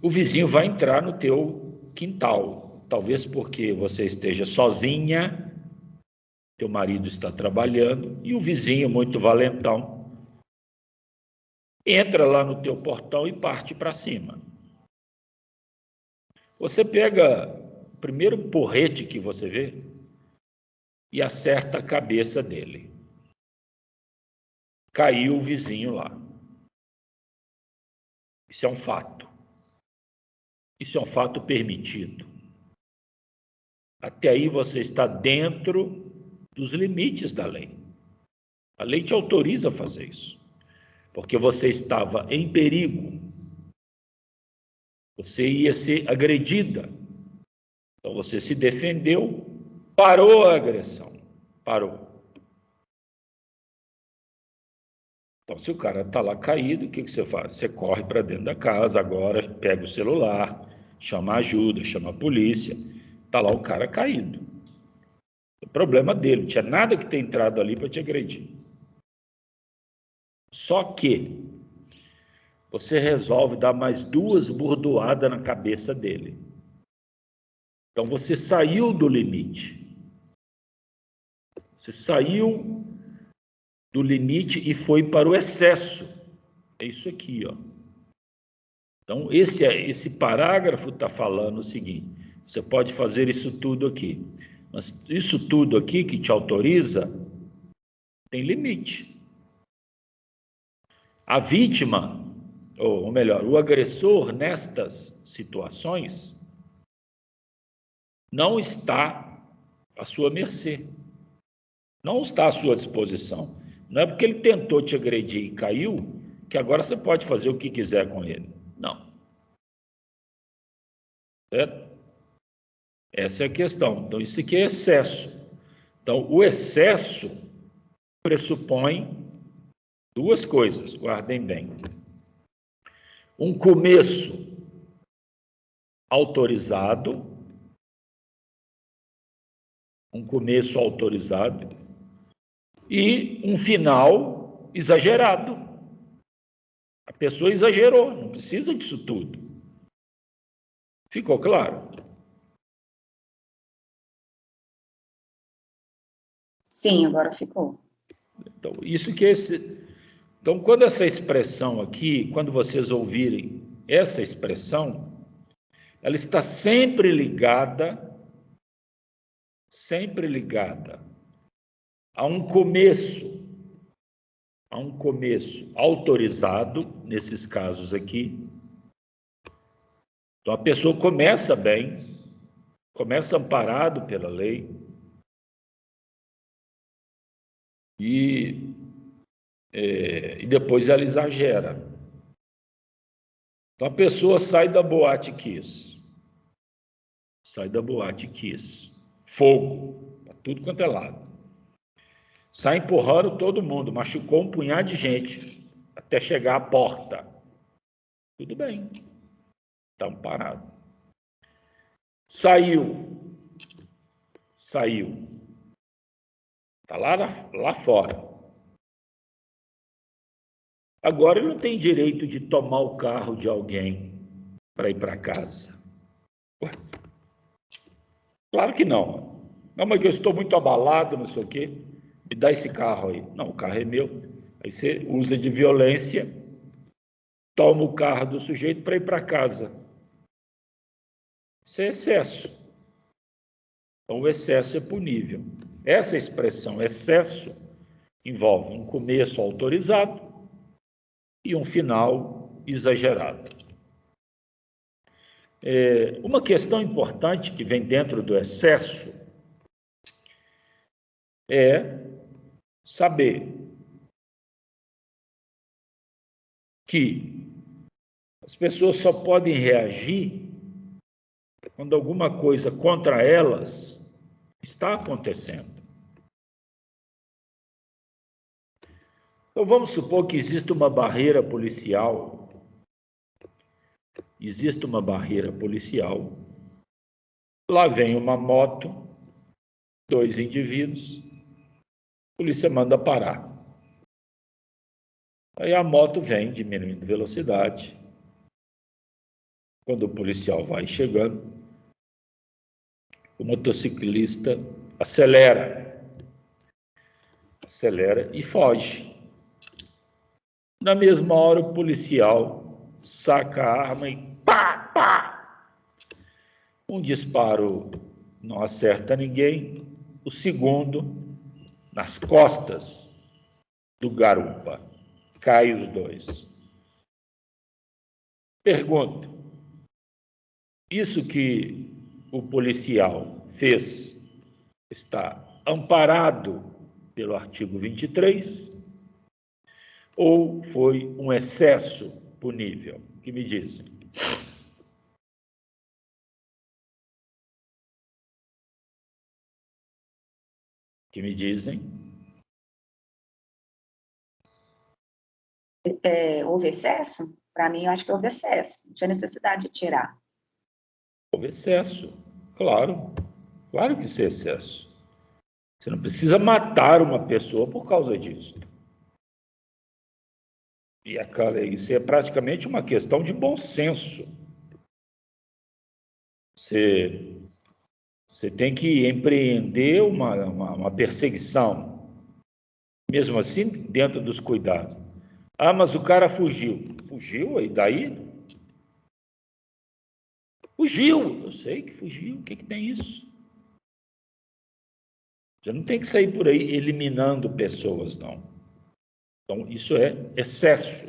o vizinho vai entrar no teu quintal. Talvez porque você esteja sozinha, teu marido está trabalhando, e o vizinho, muito valentão, entra lá no teu portão e parte para cima. Você pega o primeiro porrete que você vê e acerta a cabeça dele. Caiu o vizinho lá. Isso é um fato. Isso é um fato permitido. Até aí você está dentro dos limites da lei. A lei te autoriza a fazer isso, porque você estava em perigo. Você ia ser agredida. Então você se defendeu, parou a agressão. Parou. Então, se o cara está lá caído, o que você faz? Você corre para dentro da casa, agora pega o celular, chama ajuda, chama a polícia. Está lá o cara caído. O problema dele, não tinha nada que ter entrado ali para te agredir. Só que você resolve dar mais 2 bordoadas na cabeça dele. Então você saiu do limite. Você saiu do limite e foi para o excesso. É isso aqui, ó. Então, esse parágrafo está falando o seguinte: você pode fazer isso tudo aqui, mas isso tudo aqui que te autoriza tem limite. A vítima, ou melhor, o agressor nestas situações não está à sua mercê, não está à sua disposição. Não é porque ele tentou te agredir e caiu que agora você pode fazer o que quiser com ele. Não. Certo? Essa é a questão. Então, isso aqui é excesso. Então, o excesso pressupõe 2 coisas, guardem bem. Um começo autorizado, e um final exagerado. A pessoa exagerou, não precisa disso tudo. Ficou claro? Sim, agora ficou. Então, isso que é então, quando essa expressão aqui, quando vocês ouvirem essa expressão, ela está sempre ligada a um começo autorizado, nesses casos aqui. Então, a pessoa começa bem, começa amparado pela lei, e depois ela exagera. Então, a pessoa sai da boate Kiss, fogo, para tudo quanto é lado. Sai empurrando todo mundo, machucou um punhado de gente, até chegar à porta. Tudo bem, está amparado. Saiu, está lá fora. Agora ele não tem direito de tomar o carro de alguém para ir para casa. Ué? Claro que não. Não, mas eu estou muito abalado, não sei o quê. Me dá esse carro aí. Não, o carro é meu. Aí você usa de violência toma o carro do sujeito para ir para casa. Isso é excesso. Então, o excesso é punível. Essa expressão excesso envolve um começo autorizado e um final exagerado. Uma questão importante que vem dentro do excesso é saber que as pessoas só podem reagir quando alguma coisa contra elas está acontecendo. Então, vamos supor que existe uma barreira policial. Existe uma barreira policial. Lá vem uma moto, 2 indivíduos, a polícia manda parar. Aí a moto vem diminuindo velocidade. Quando o policial vai chegando, o motociclista acelera e foge. Na mesma hora, o policial saca a arma e pá, pá! Um disparo não acerta ninguém, o segundo nas costas do garupa. Cai os 2. Pergunta: isso que o policial fez está amparado pelo artigo 23 ou foi um excesso punível? O que me dizem? O que me dizem? Houve excesso? Para mim, eu acho que houve excesso. Não tinha necessidade de tirar. Houve excesso, claro. Claro que isso é excesso. Você não precisa matar uma pessoa por causa disso. E isso é praticamente uma questão de bom senso. Você tem que empreender uma perseguição, mesmo assim, dentro dos cuidados. Ah, mas o cara fugiu. Fugiu? E daí? Fugiu! Eu sei que fugiu. O que tem isso? Você não tem que sair por aí eliminando pessoas, não. Então, isso é excesso.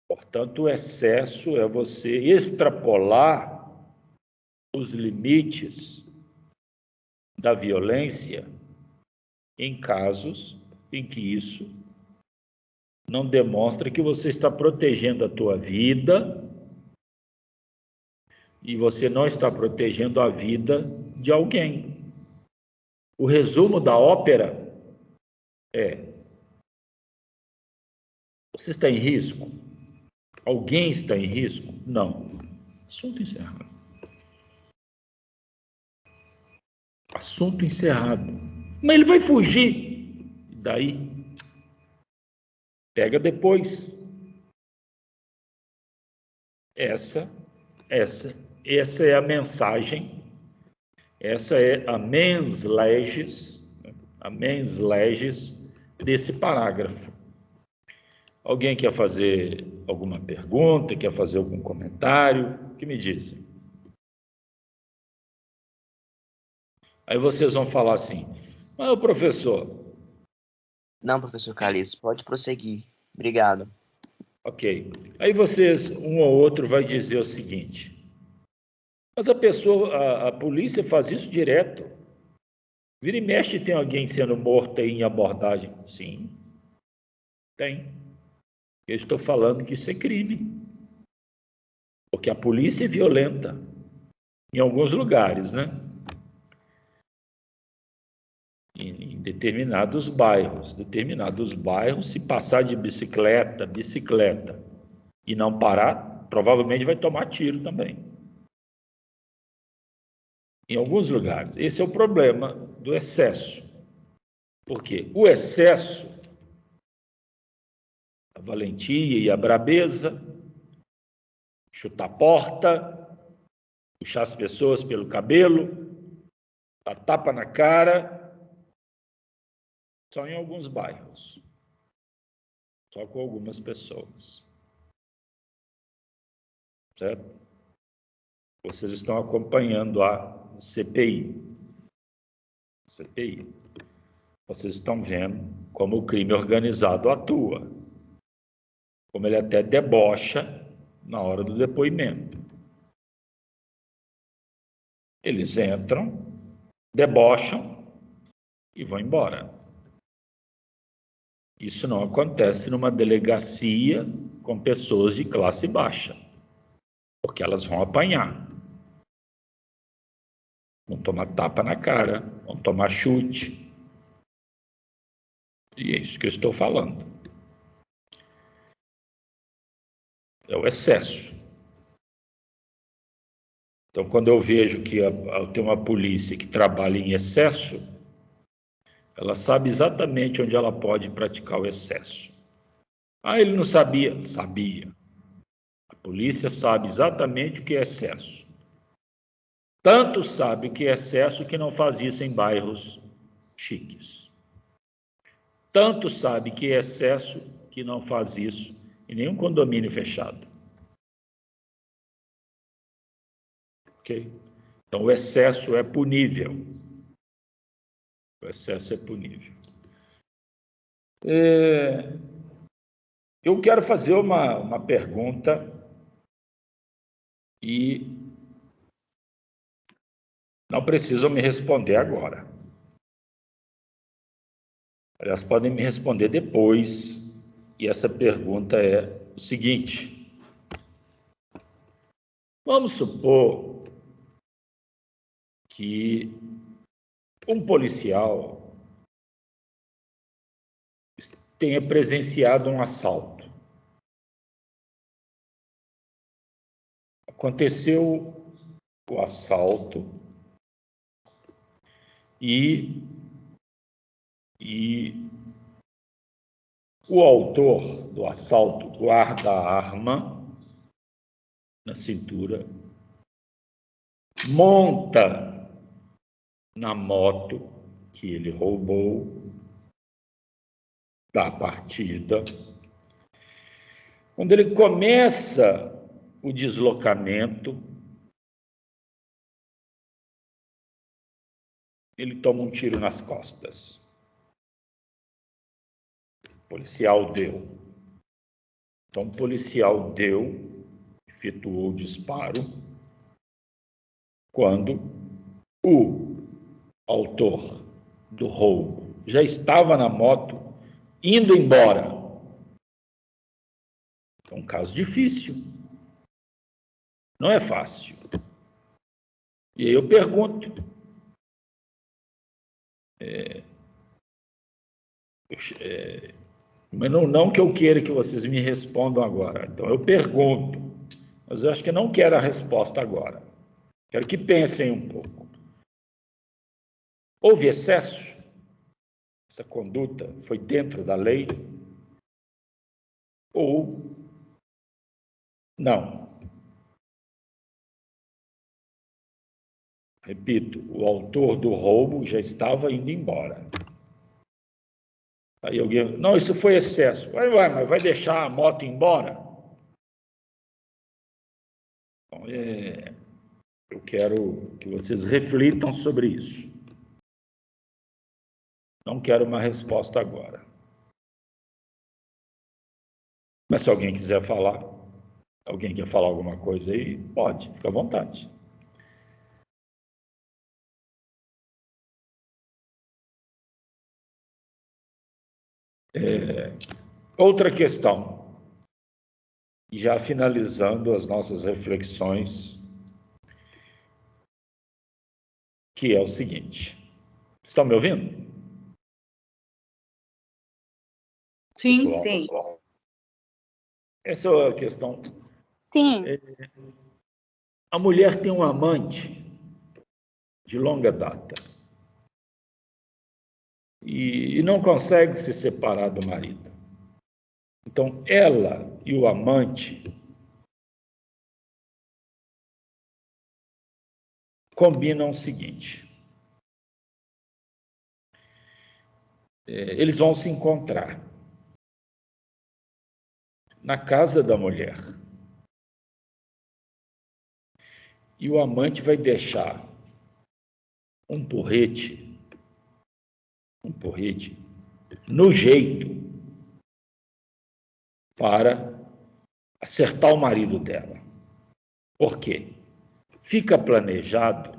Portanto, o excesso é você extrapolar os limites da violência em casos em que isso não demonstra que você está protegendo a tua vida e você não está protegendo a vida de alguém. O resumo da ópera é: você está em risco? Alguém está em risco? Não. Assunto encerrado. Assunto encerrado. Mas ele vai fugir. E daí? Pega depois. Essa é a mensagem, essa é a mens legis desse parágrafo. Alguém quer fazer alguma pergunta, quer fazer algum comentário? O que me dizem? Aí vocês vão falar assim: mas o professor... Não, professor Calixto, pode prosseguir. Obrigado. Ok. Aí vocês, um ou outro, vai dizer o seguinte: mas a polícia faz isso direto. Vira e mexe tem alguém sendo morto aí em abordagem. Sim, tem. Eu estou falando que isso é crime. Porque a polícia é violenta. Em alguns lugares, né? Em determinados bairros. Se passar de bicicleta, e não parar, provavelmente vai tomar tiro também. Em alguns lugares. Esse é o problema do excesso. Por quê? O excesso, a valentia e a brabeza, chutar a porta, puxar as pessoas pelo cabelo, dar tapa na cara, só em alguns bairros. só com algumas pessoas. Certo? Vocês estão acompanhando a CPI. CPI. Vocês estão vendo como o crime organizado atua, como ele até debocha na hora do depoimento. Eles entram, debocham e vão embora. Isso não acontece numa delegacia com pessoas de classe baixa, porque elas vão apanhar. Vão tomar tapa na cara, vão tomar chute. E é isso que eu estou falando. É o excesso. Então, quando eu vejo que tem uma polícia que trabalha em excesso, ela sabe exatamente onde ela pode praticar o excesso. Ah, ele não sabia? Sabia. A polícia sabe exatamente o que é excesso. Tanto sabe o que é excesso que não faz isso em bairros chiques. Tanto sabe que é excesso que não faz isso em nenhum condomínio fechado. Ok? Então, o excesso é punível. O excesso é punível. Eu quero fazer uma pergunta e não precisam me responder agora. Aliás, podem me responder depois. E essa pergunta é o seguinte: vamos supor que um policial tenha presenciado um assalto. Aconteceu o assalto e o autor do assalto guarda a arma na cintura, monta na moto que ele roubou, dá partida. Quando ele começa o deslocamento, ele toma um tiro nas costas. O policial deu. Então, o policial efetuou o disparo, quando o autor do roubo já estava na moto, indo embora. É um caso difícil. Não é fácil. E aí eu pergunto, mas não que eu queira que vocês me respondam agora. Então eu pergunto, mas eu acho que não quero a resposta agora. Quero que pensem um pouco. Houve excesso? Essa conduta foi dentro da lei? Ou não? Repito, o autor do roubo já estava indo embora. Aí alguém, não, isso foi excesso. Mas vai deixar a moto embora? Então, eu quero que vocês reflitam sobre isso. Não quero uma resposta agora. Mas se alguém quiser falar, alguém quer falar alguma coisa aí, pode, fica à vontade. Outra questão, já finalizando as nossas reflexões, que é o seguinte. Estão me ouvindo? Sim. Pessoal? Sim. Essa é a questão. Sim. A mulher tem um amante de longa data e não consegue se separar do marido. Então, ela e o amante combinam o seguinte: eles vão se encontrar. na casa da mulher. E o amante vai deixar um porrete no jeito para acertar o marido dela. Por quê? Fica planejado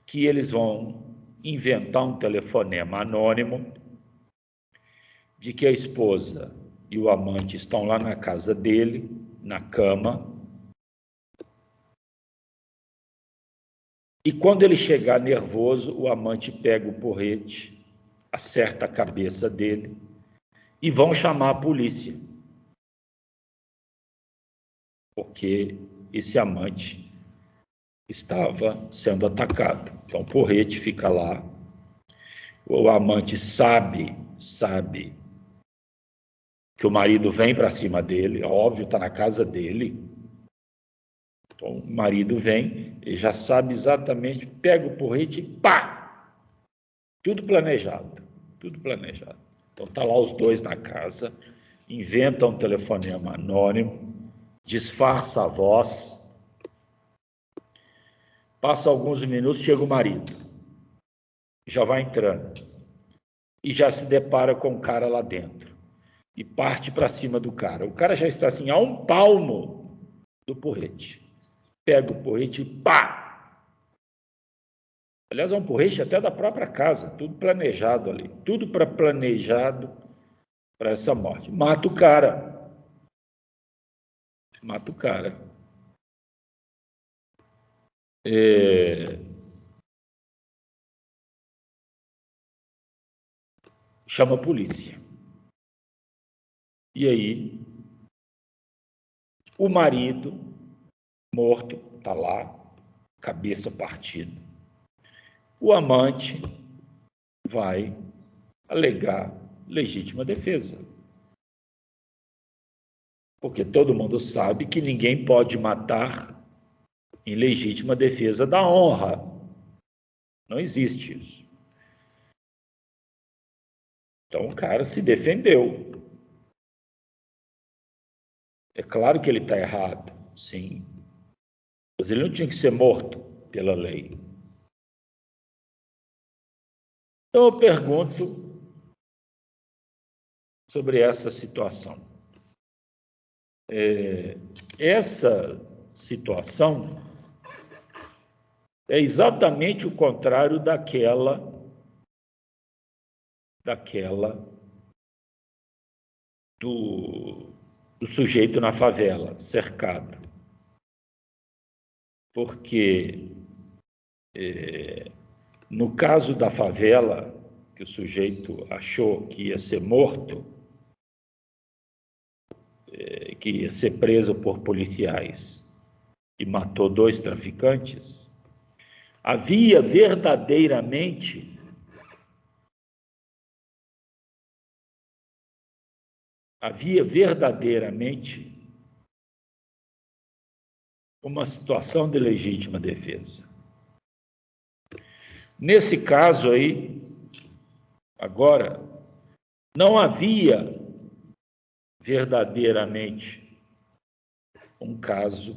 que eles vão inventar um telefonema anônimo de que a esposa e o amante estão lá na casa dele, na cama, e quando ele chegar nervoso, o amante pega o porrete, acerta a cabeça dele e vão chamar a polícia, porque esse amante estava sendo atacado. Então o porrete fica lá, o amante sabe que o marido vem para cima dele, óbvio, está na casa dele. Então o marido vem, ele já sabe exatamente, pega o porrete e pá! Tudo planejado. Então está lá os dois na casa, inventa um telefonema anônimo, disfarça a voz. Passa alguns minutos, chega o marido, já vai entrando e já se depara com o cara lá dentro e parte para cima do cara. O cara já está assim a um palmo do porrete. Pega o porrete e pá! Aliás, é um porrete até da própria casa, tudo planejado ali, tudo planejado para essa morte. Mata o cara. Chama a polícia. E aí, o marido morto, está lá, cabeça partida. O amante vai alegar legítima defesa. Porque todo mundo sabe que ninguém pode matar em legítima defesa da honra. Não existe isso. Então o cara se defendeu. É claro que ele está errado, sim. Mas ele não tinha que ser morto pela lei. Então eu pergunto sobre essa situação. Essa situação é exatamente o contrário daquela do sujeito na favela, cercado. Porque no caso da favela, que o sujeito achou que ia ser morto, que ia ser preso por policiais e matou 2 traficantes, havia verdadeiramente uma situação de legítima defesa. Nesse caso aí, agora, não havia verdadeiramente um caso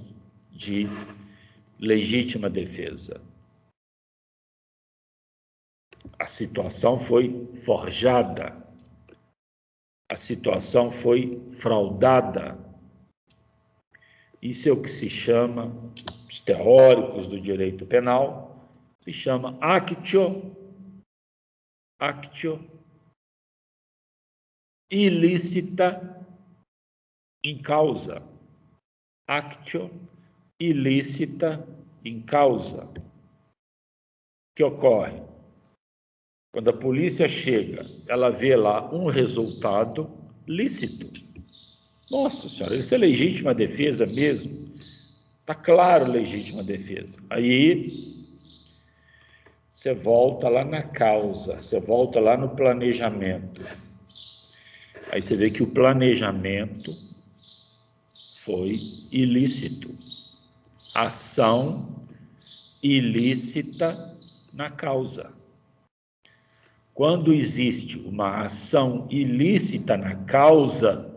de legítima defesa. A situação foi forjada, a situação foi fraudada. Isso é o que se chama, os teóricos do direito penal, se chama actio ilícita in causa. Actio ilícita in causa. O que ocorre? Quando a polícia chega, ela vê lá um resultado lícito. Nossa senhora, isso é legítima defesa mesmo? Está claro, legítima defesa. Aí você volta lá na causa, você volta lá no planejamento. Aí você vê que o planejamento foi ilícito. Ação ilícita na causa. Quando existe uma ação ilícita na causa,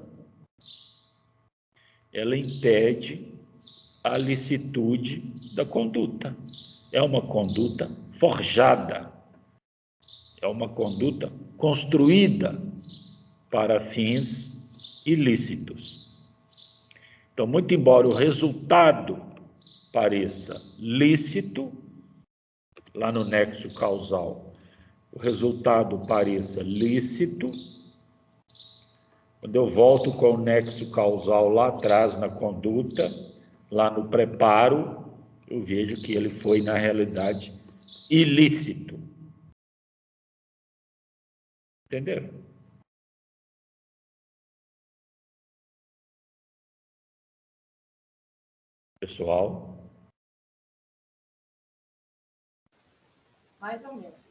ela impede a licitude da conduta. É uma conduta forjada, é uma conduta construída para fins ilícitos. Então, muito embora o resultado pareça lícito, lá no nexo causal, o resultado pareça lícito, quando eu volto com o nexo causal lá atrás na conduta, lá no preparo, eu vejo que ele foi, na realidade, ilícito. Entenderam? Pessoal? Mais ou menos.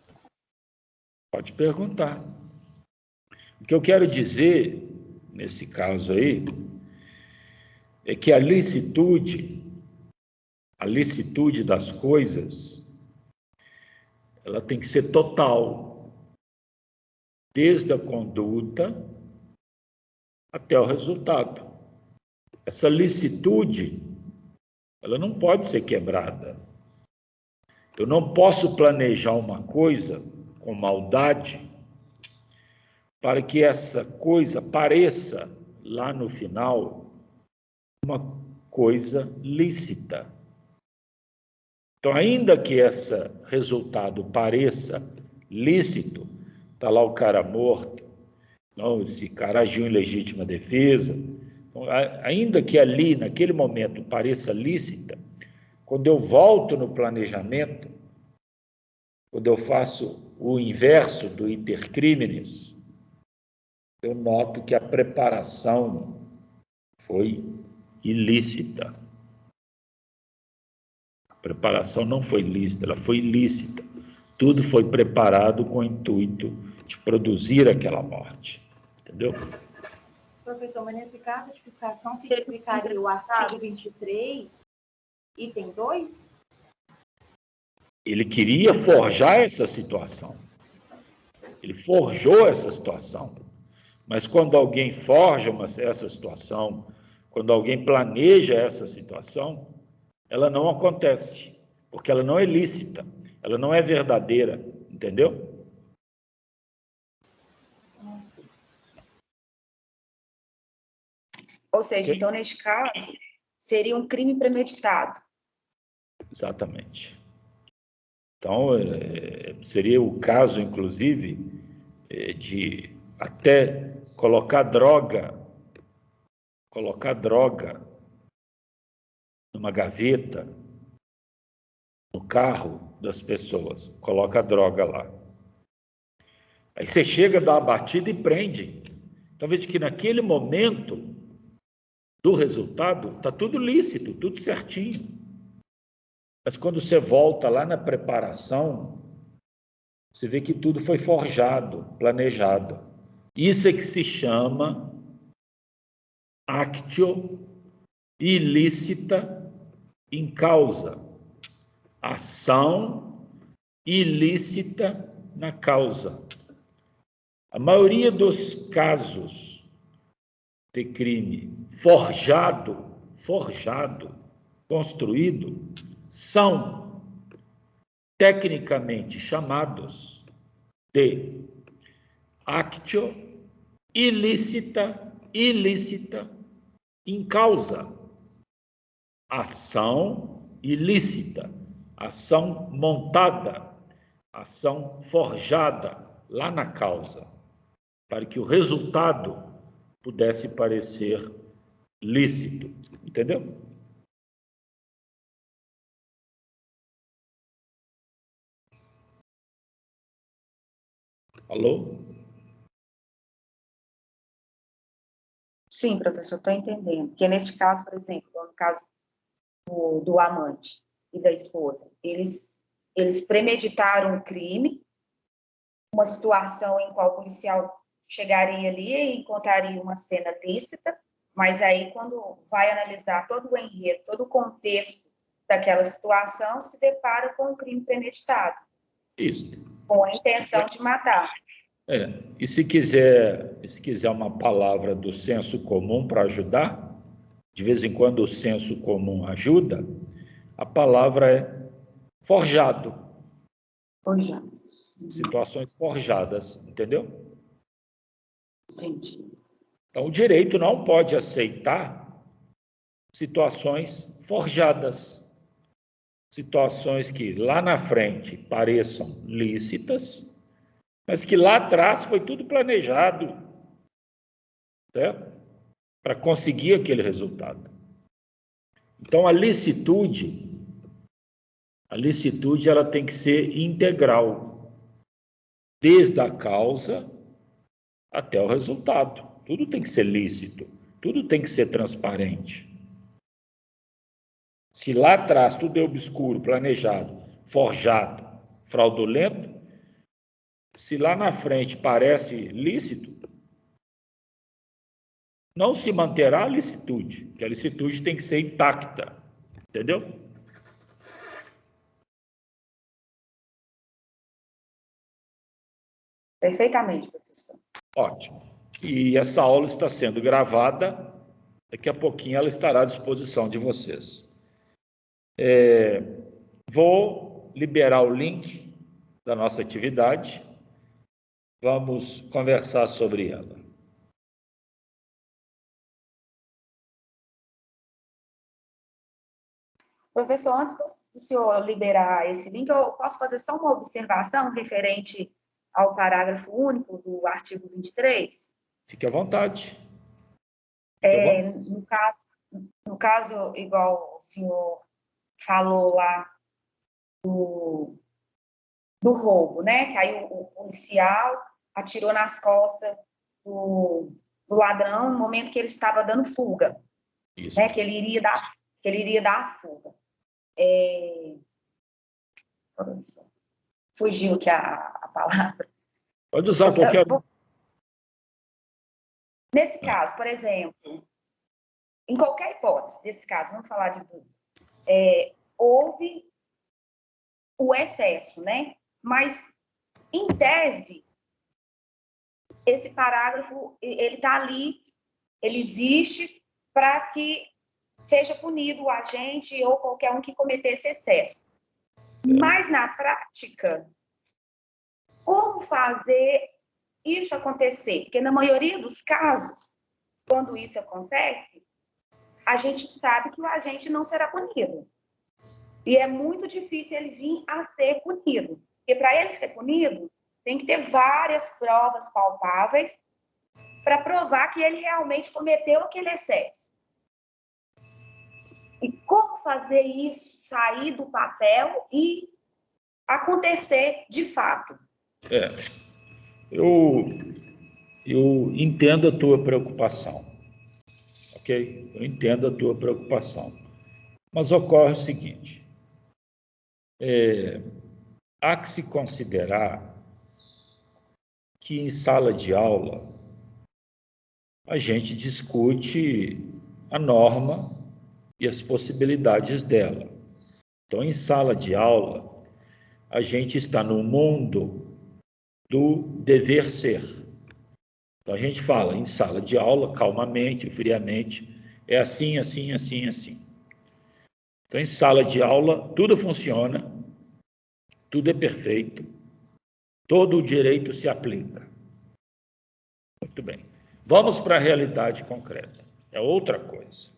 Pode perguntar. O que eu quero dizer, nesse caso aí, é que a licitude das coisas, ela tem que ser total, desde a conduta até o resultado. Essa licitude, ela não pode ser quebrada. Eu não posso planejar uma coisa com maldade para que essa coisa pareça, lá no final, uma coisa lícita. Então, ainda que esse resultado pareça lícito, está lá o cara morto, não, esse cara agiu em legítima defesa, então, ainda que ali, naquele momento, pareça lícita, quando eu volto no planejamento, quando eu faço o inverso do iter criminis, eu noto que a preparação foi ilícita. A preparação não foi lícita, ela foi ilícita. Tudo foi preparado com o intuito de produzir aquela morte. Entendeu? Professor, mas nesse caso, a tipificação significaria o artigo 23, item 2? Ele queria forjar essa situação. Ele forjou essa situação. Mas quando alguém forja essa situação, quando alguém planeja essa situação, ela não acontece, porque ela não é lícita, ela não é verdadeira, entendeu? Ou seja, Okay? então, neste caso, seria um crime premeditado. Exatamente. Então, seria o caso, inclusive, de até colocar droga numa gaveta, no carro das pessoas, coloca a droga lá. Aí você chega, dá uma batida e prende. Então, veja que naquele momento do resultado, está tudo lícito, tudo certinho. Mas quando você volta lá na preparação, você vê que tudo foi forjado, planejado. Isso é que se chama actio ilícita in causa. Ação ilícita na causa. A maioria dos casos de crime forjado, construído, são tecnicamente chamados de actio ilícita in causa. Ação ilícita, ação montada, ação forjada lá na causa, para que o resultado pudesse parecer lícito. Entendeu? Alô? Sim, professor, estou entendendo. Porque neste caso, por exemplo, no caso do amante e da esposa, eles premeditaram o crime, uma situação em qual o policial chegaria ali e encontraria uma cena lícita, mas aí, quando vai analisar todo o enredo, todo o contexto daquela situação, se depara com um crime premeditado. Isso. Com a intenção de matar. E se quiser uma palavra do senso comum para ajudar, de vez em quando o senso comum ajuda, a palavra é forjado. Forjado. Situações forjadas, entendeu? Entendi. Então, o direito não pode aceitar situações forjadas. Situações que lá na frente pareçam lícitas, mas que lá atrás foi tudo planejado, certo? Para conseguir aquele resultado. Então, a licitude ela tem que ser integral, desde a causa até o resultado. Tudo tem que ser lícito, tudo tem que ser transparente. Se lá atrás tudo é obscuro, planejado, forjado, fraudulento, se lá na frente parece lícito, não se manterá a licitude, porque a licitude tem que ser intacta, entendeu? Perfeitamente, professor. Ótimo. E essa aula está sendo gravada, daqui a pouquinho ela estará à disposição de vocês. Vou liberar o link da nossa atividade, vamos conversar sobre ela. Professor, antes do senhor liberar esse link, eu posso fazer só uma observação referente ao parágrafo único do artigo 23? Fique à vontade. No caso, igual o senhor falou lá do roubo, né? Que aí o policial atirou nas costas do ladrão no momento que ele estava dando fuga. Isso. Né? Que ele iria dar a fuga. Fugiu aqui a palavra. Pode usar qualquer... Nesse caso, por exemplo, em qualquer hipótese desse caso, vamos falar de tudo, houve o excesso, né? Mas, em tese, esse parágrafo, ele está ali, ele existe para que seja punido o agente ou qualquer um que cometesse excesso. Mas, na prática, como fazer isso acontecer? Porque, na maioria dos casos, quando isso acontece, a gente sabe que o agente não será punido. E é muito difícil ele vir a ser punido. Porque, para ele ser punido, tem que ter várias provas palpáveis para provar que ele realmente cometeu aquele excesso. E como fazer isso sair do papel e acontecer de fato? Eu entendo a tua preocupação, ok? Eu entendo a tua preocupação. Mas ocorre o seguinte, há que se considerar que em sala de aula a gente discute a norma e as possibilidades dela. Então, em sala de aula, a gente está no mundo do dever ser. Então, a gente fala em sala de aula, calmamente, friamente, é assim, assim, assim, assim. Então, em sala de aula, tudo funciona, tudo é perfeito, todo o direito se aplica. Muito bem. Vamos para a realidade concreta. É outra coisa.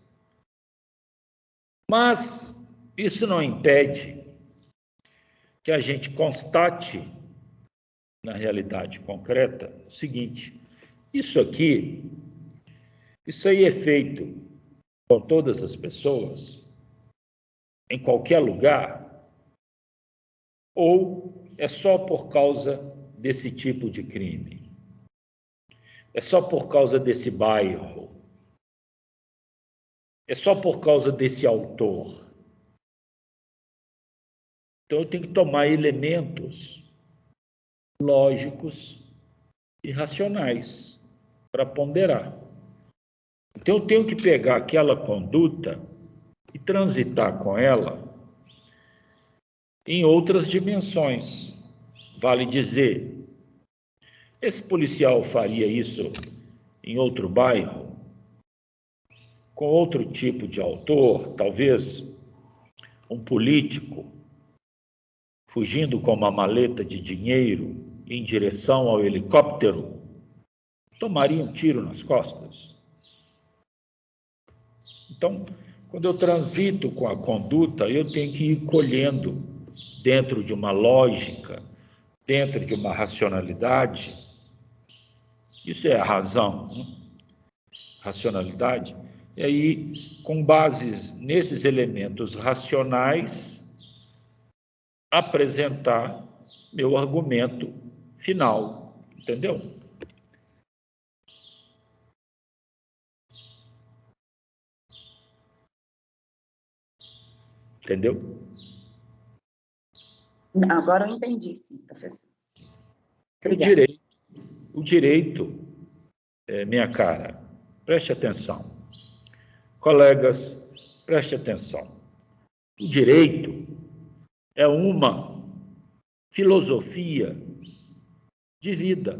Mas isso não impede que a gente constate na realidade concreta o seguinte: isso aí é feito com todas as pessoas, em qualquer lugar, ou é só por causa desse tipo de crime? É só por causa desse bairro? É só por causa desse autor? Então, eu tenho que tomar elementos lógicos e racionais para ponderar. Então, eu tenho que pegar aquela conduta e transitar com ela em outras dimensões, Vale dizer, esse policial faria isso em outro bairro, com outro tipo de autor, talvez um político, fugindo com uma maleta de dinheiro em direção ao helicóptero, tomaria um tiro nas costas. Então, quando eu transito com a conduta, eu tenho que ir colhendo dentro de uma lógica, dentro de uma racionalidade. Isso é a razão, né? Racionalidade. E aí, com bases nesses elementos racionais, apresentar meu argumento final, entendeu? Entendeu? Agora eu entendi, sim, professor. Obrigada. O direito, minha cara, preste atenção. Colegas, preste atenção. O direito é uma filosofia de vida.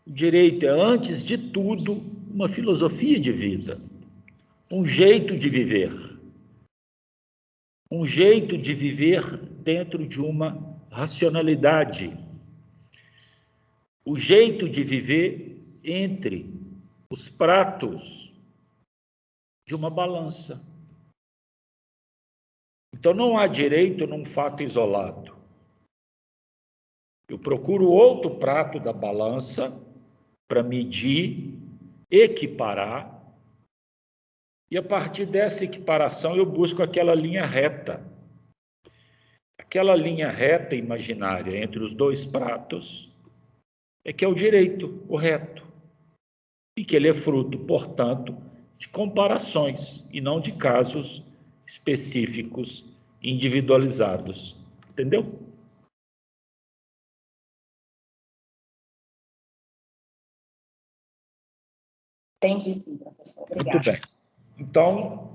O direito é, antes de tudo, uma filosofia de vida, um jeito de viver. Um jeito de viver dentro de uma racionalidade. O jeito de viver entre os pratos de uma balança. Então, não há direito num fato isolado. Eu procuro outro prato da balança para medir, equiparar, e a partir dessa equiparação eu busco aquela linha reta. Aquela linha reta imaginária entre os dois pratos é que é o direito, o reto. E que ele é fruto, portanto, de comparações e não de casos específicos, individualizados. Entendeu? Entendi, sim, professor. Obrigada. Muito bem. Então,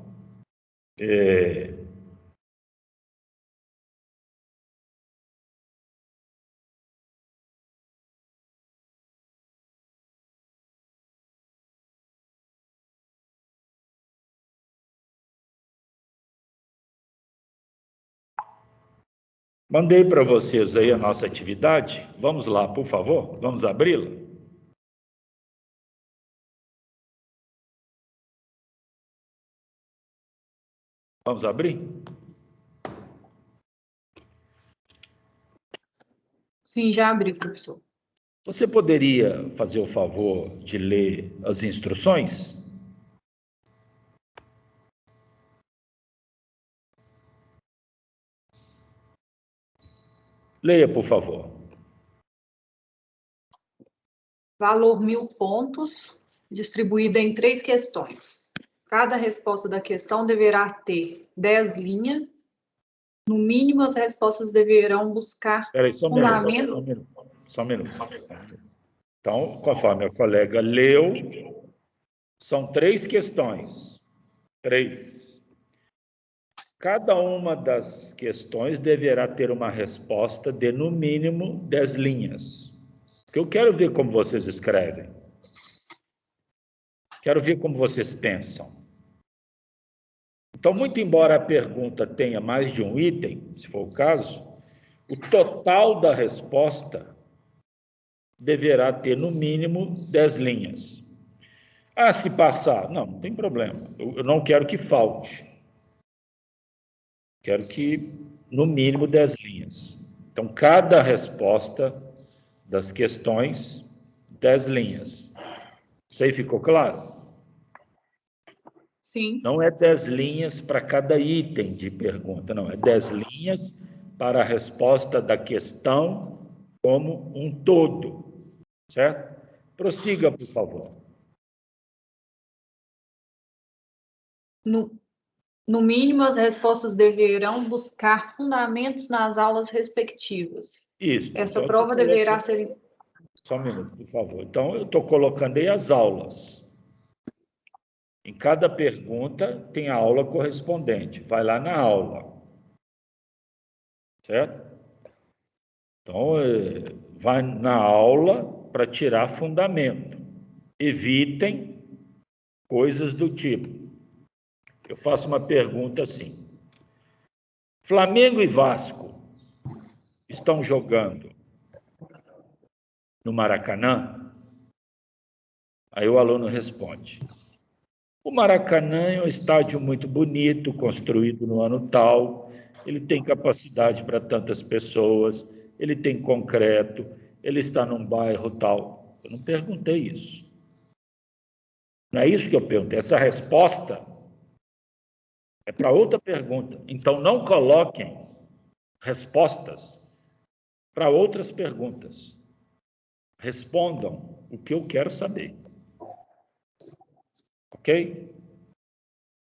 mandei para vocês aí a nossa atividade. Vamos lá, por favor. Vamos abri-la? Vamos abrir? Sim, já abri, professor. Você poderia fazer o favor de ler as instruções? Leia, por favor. Valor 1.000 pontos, distribuída em 3 questões. Cada resposta da questão deverá ter 10 linhas. No mínimo, as respostas deverão buscar Espera aí, só um minuto. Só um minuto. Então, conforme a colega leu, são 3 questões. 3. Cada uma das questões deverá ter uma resposta de, no mínimo, 10 linhas. Eu quero ver como vocês escrevem. Quero ver como vocês pensam. Então, muito embora a pergunta tenha mais de um item, se for o caso, o total da resposta deverá ter, no mínimo, 10 linhas. Ah, se passar, não tem problema. Eu não quero que falte. Quero que, no mínimo, 10 linhas. Então, cada resposta das questões, 10 linhas. Isso aí ficou claro? Sim. Não é 10 linhas para cada item de pergunta, não. É 10 linhas para a resposta da questão como um todo. Certo? Prossiga, por favor. No mínimo, as respostas deverão buscar fundamentos nas aulas respectivas. Isso. Essa Então, prova deverá ser... Só um minuto, por favor. Então, eu estou colocando aí as aulas. Em cada pergunta tem a aula correspondente. Vai lá na aula. Certo? Então, vai na aula para tirar fundamento. Evitem coisas do tipo. Eu faço uma pergunta assim. Flamengo e Vasco estão jogando no Maracanã? Aí o aluno responde. O Maracanã é um estádio muito bonito, construído no ano tal, ele tem capacidade para tantas pessoas, ele tem concreto, ele está num bairro tal. Eu não perguntei isso. Não é isso que eu perguntei. Essa resposta é para outra pergunta. Então, não coloquem respostas para outras perguntas. Respondam o que eu quero saber. Ok?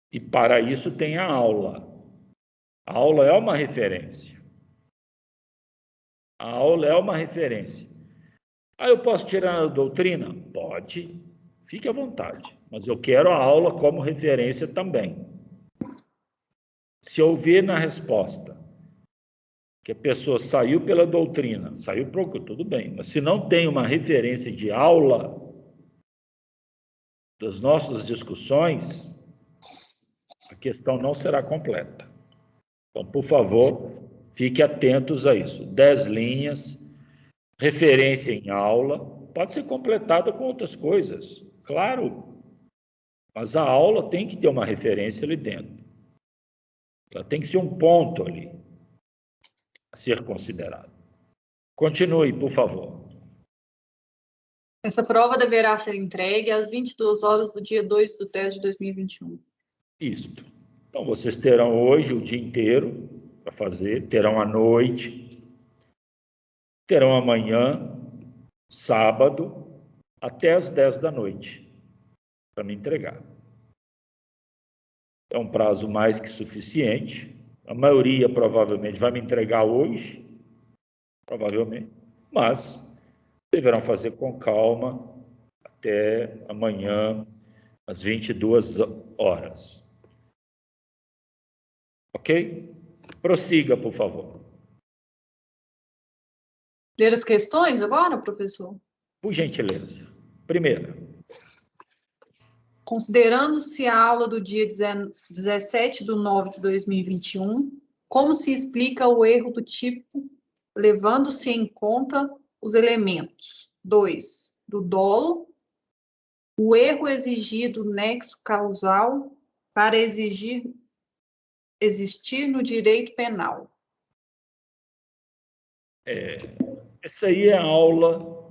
E para isso tem a aula. A aula é uma referência. A aula é uma referência. Ah, eu posso tirar a doutrina? Pode. Fique à vontade. Mas eu quero a aula como referência também. Se eu ver na resposta que a pessoa saiu pela doutrina, saiu para tudo bem. Mas se não tem uma referência de aula das nossas discussões, a questão não será completa. Então, por favor, fique atentos a isso. 10 linhas, referência em aula, pode ser completada com outras coisas, claro, mas a aula tem que ter uma referência ali dentro. Ela tem que ser um ponto ali a ser considerado. Continue, por favor. Essa prova deverá ser entregue às 22 horas do dia 2/10 de 2021. Isto. Então, vocês terão hoje o dia inteiro para fazer, terão à noite, terão amanhã, sábado, até às 10 da noite, para me entregar. É um prazo mais que suficiente. A maioria provavelmente vai me entregar hoje, provavelmente, mas deverão fazer com calma até amanhã, às 22 horas. Ok? Prossiga, por favor. Ler as questões agora, professor? Por gentileza. Primeira. Considerando-se a aula do dia 17/9 de 2021, como se explica o erro do tipo levando-se em conta os elementos 2 do dolo, o erro exigido nexo causal para existir no direito penal? Essa aí é a aula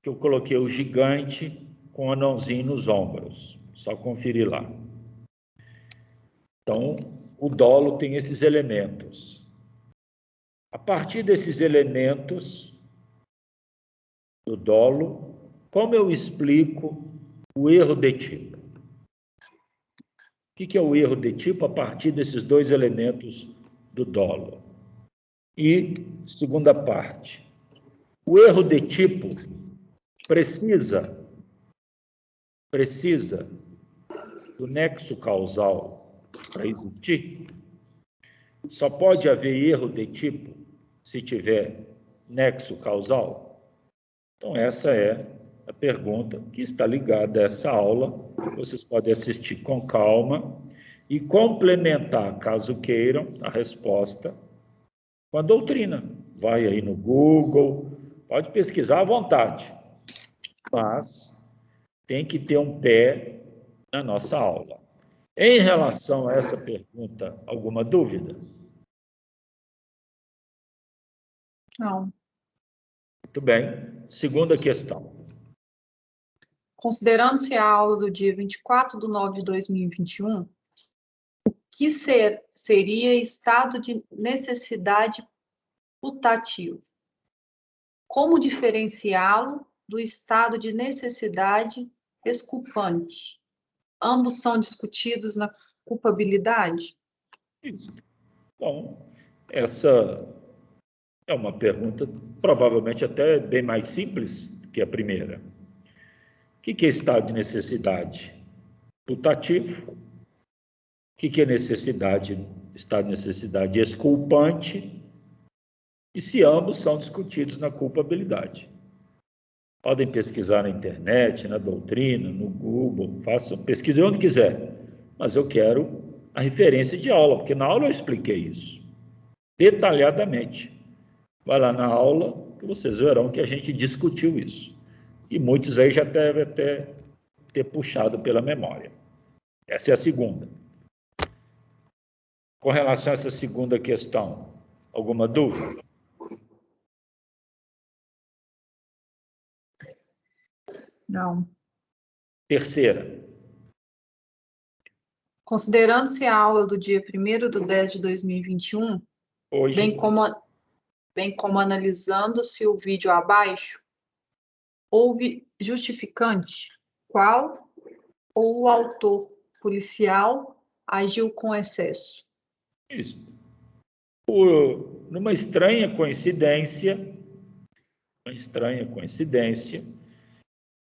que eu coloquei o gigante com o anãozinho nos ombros. Só conferir lá. Então, o dolo tem esses elementos. A partir desses elementos do dolo, como eu explico o erro de tipo? O que é o erro de tipo a partir desses dois elementos do dolo? E, segunda parte, o erro de tipo precisa do nexo causal para existir? Só pode haver erro de tipo se tiver nexo causal? Então, essa é a pergunta que está ligada a essa aula. Vocês podem assistir com calma e complementar, caso queiram, a resposta com a doutrina. Vai aí no Google, pode pesquisar à vontade, mas tem que ter um pé na nossa aula. Em relação a essa pergunta, alguma dúvida? Não. Muito bem. Segunda questão. Considerando-se a aula do dia 24/9 de 2021, o que seria estado de necessidade putativo? Como diferenciá-lo do estado de necessidade exculpante? Ambos são discutidos na culpabilidade? Isso. Bom, essa é uma pergunta provavelmente até bem mais simples que a primeira. O que é estado de necessidade putativo? O que é necessidade, estado de necessidade exculpante? e se ambos são discutidos na culpabilidade. Podem pesquisar na internet, na doutrina, no Google, façam pesquisa onde quiser, mas eu quero a referência de aula, porque na aula eu expliquei isso detalhadamente. Vai lá na aula que vocês verão que a gente discutiu isso. E muitos aí já devem até ter puxado pela memória. Essa é a segunda. Com relação a essa segunda questão, alguma dúvida? Não. Terceira. Considerando-se a aula do dia 1º/10/2021, Hoje, bem como analisando-se o vídeo abaixo, houve justificante, qual ou o autor policial agiu com excesso? isso. Numa estranha coincidência,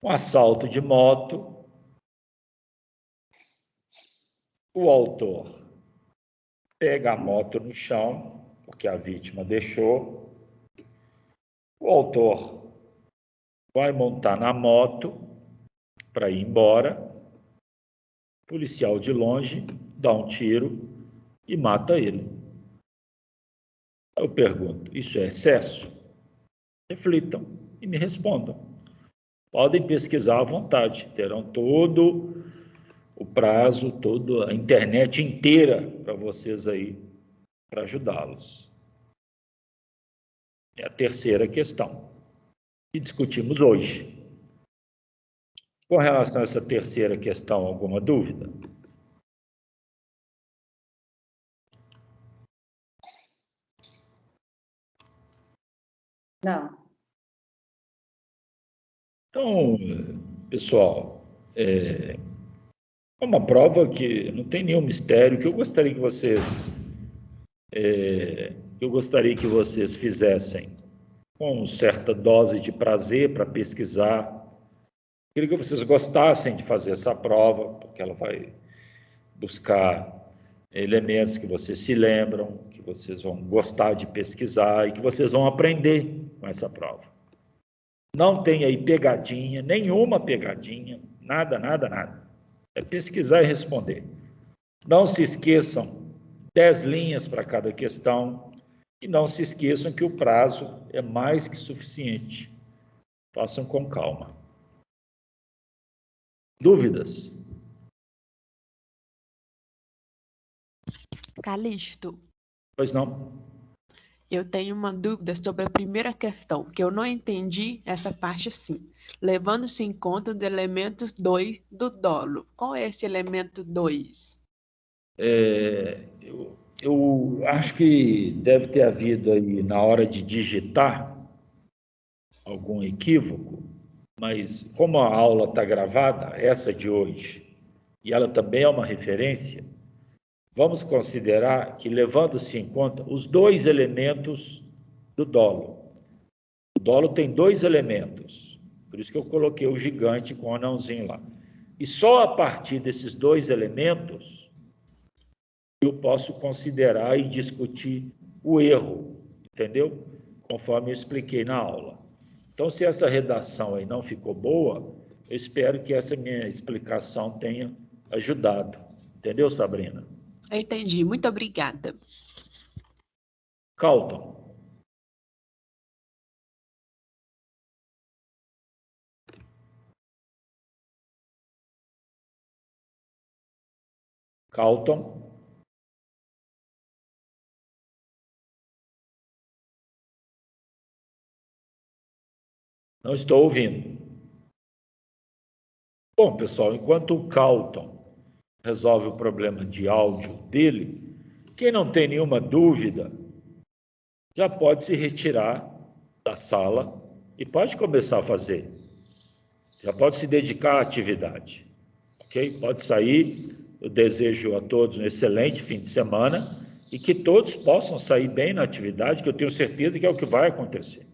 um assalto de moto, o autor pega a moto no chão, porque a vítima deixou, o autor vai montar na moto para ir embora, o policial de longe dá um tiro e mata ele. Eu pergunto, isso é excesso? Reflitam e me respondam. Podem pesquisar à vontade, terão todo o prazo, toda a internet inteira para vocês aí, para ajudá-los. É a terceira questão que discutimos hoje. Com relação a essa terceira questão, alguma dúvida? Não. Então, pessoal, é uma prova que não tem nenhum mistério, que eu gostaria que vocês fizessem com certa dose de prazer para pesquisar. Queria que vocês gostassem de fazer essa prova, porque ela vai buscar elementos que vocês se lembram, que vocês vão gostar de pesquisar e que vocês vão aprender com essa prova. Não tem aí pegadinha, nenhuma pegadinha, nada. É pesquisar e responder. Não se esqueçam, 10 linhas para cada questão, e não se esqueçam que o prazo é mais que suficiente. Façam com calma. Dúvidas? Calixto, Pois não? eu tenho uma dúvida sobre a primeira questão, que eu não entendi essa parte assim. Levando-se em conta o elemento 2 do dolo. Qual é esse elemento 2? Eu acho que deve ter havido aí, na hora de digitar, algum equívoco, mas como a aula está gravada, essa de hoje, e ela também é uma referência, vamos considerar que, levando-se em conta os 2 elementos do dolo. O dolo tem 2 elementos, por isso que eu coloquei o gigante com o anãozinho lá. E só a partir desses 2 elementos eu posso considerar e discutir o erro, entendeu? Conforme eu expliquei na aula. Então, se essa redação aí não ficou boa, eu espero que essa minha explicação tenha ajudado. Entendeu, Sabrina? Eu entendi. Muito obrigada. Calton. Calton. Não estou ouvindo. Bom, pessoal, enquanto o Calton resolve o problema de áudio dele, quem não tem nenhuma dúvida já pode se retirar da sala e pode começar a fazer. Já pode se dedicar à atividade, ok? Pode sair. Eu desejo a todos um excelente fim de semana e que todos possam sair bem na atividade, que eu tenho certeza que é o que vai acontecer.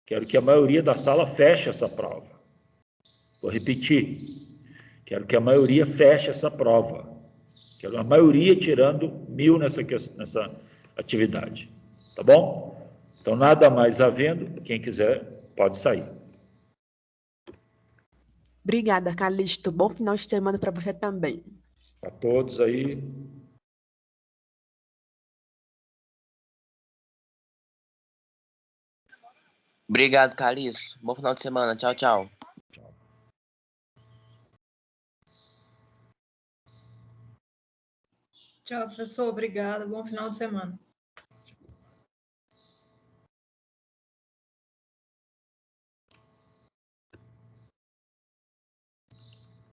Quero que a maioria da sala feche essa prova. Vou repetir. Quero que a maioria feche essa prova. Quero a maioria tirando 1000 nessa atividade. Tá bom? Então, nada mais havendo, quem quiser pode sair. Obrigada, Calixto. Bom final de semana para você também. A todos aí. Obrigado, Calixto. Bom final de semana. Tchau, tchau. Tchau, professor. Obrigada. Bom final de semana.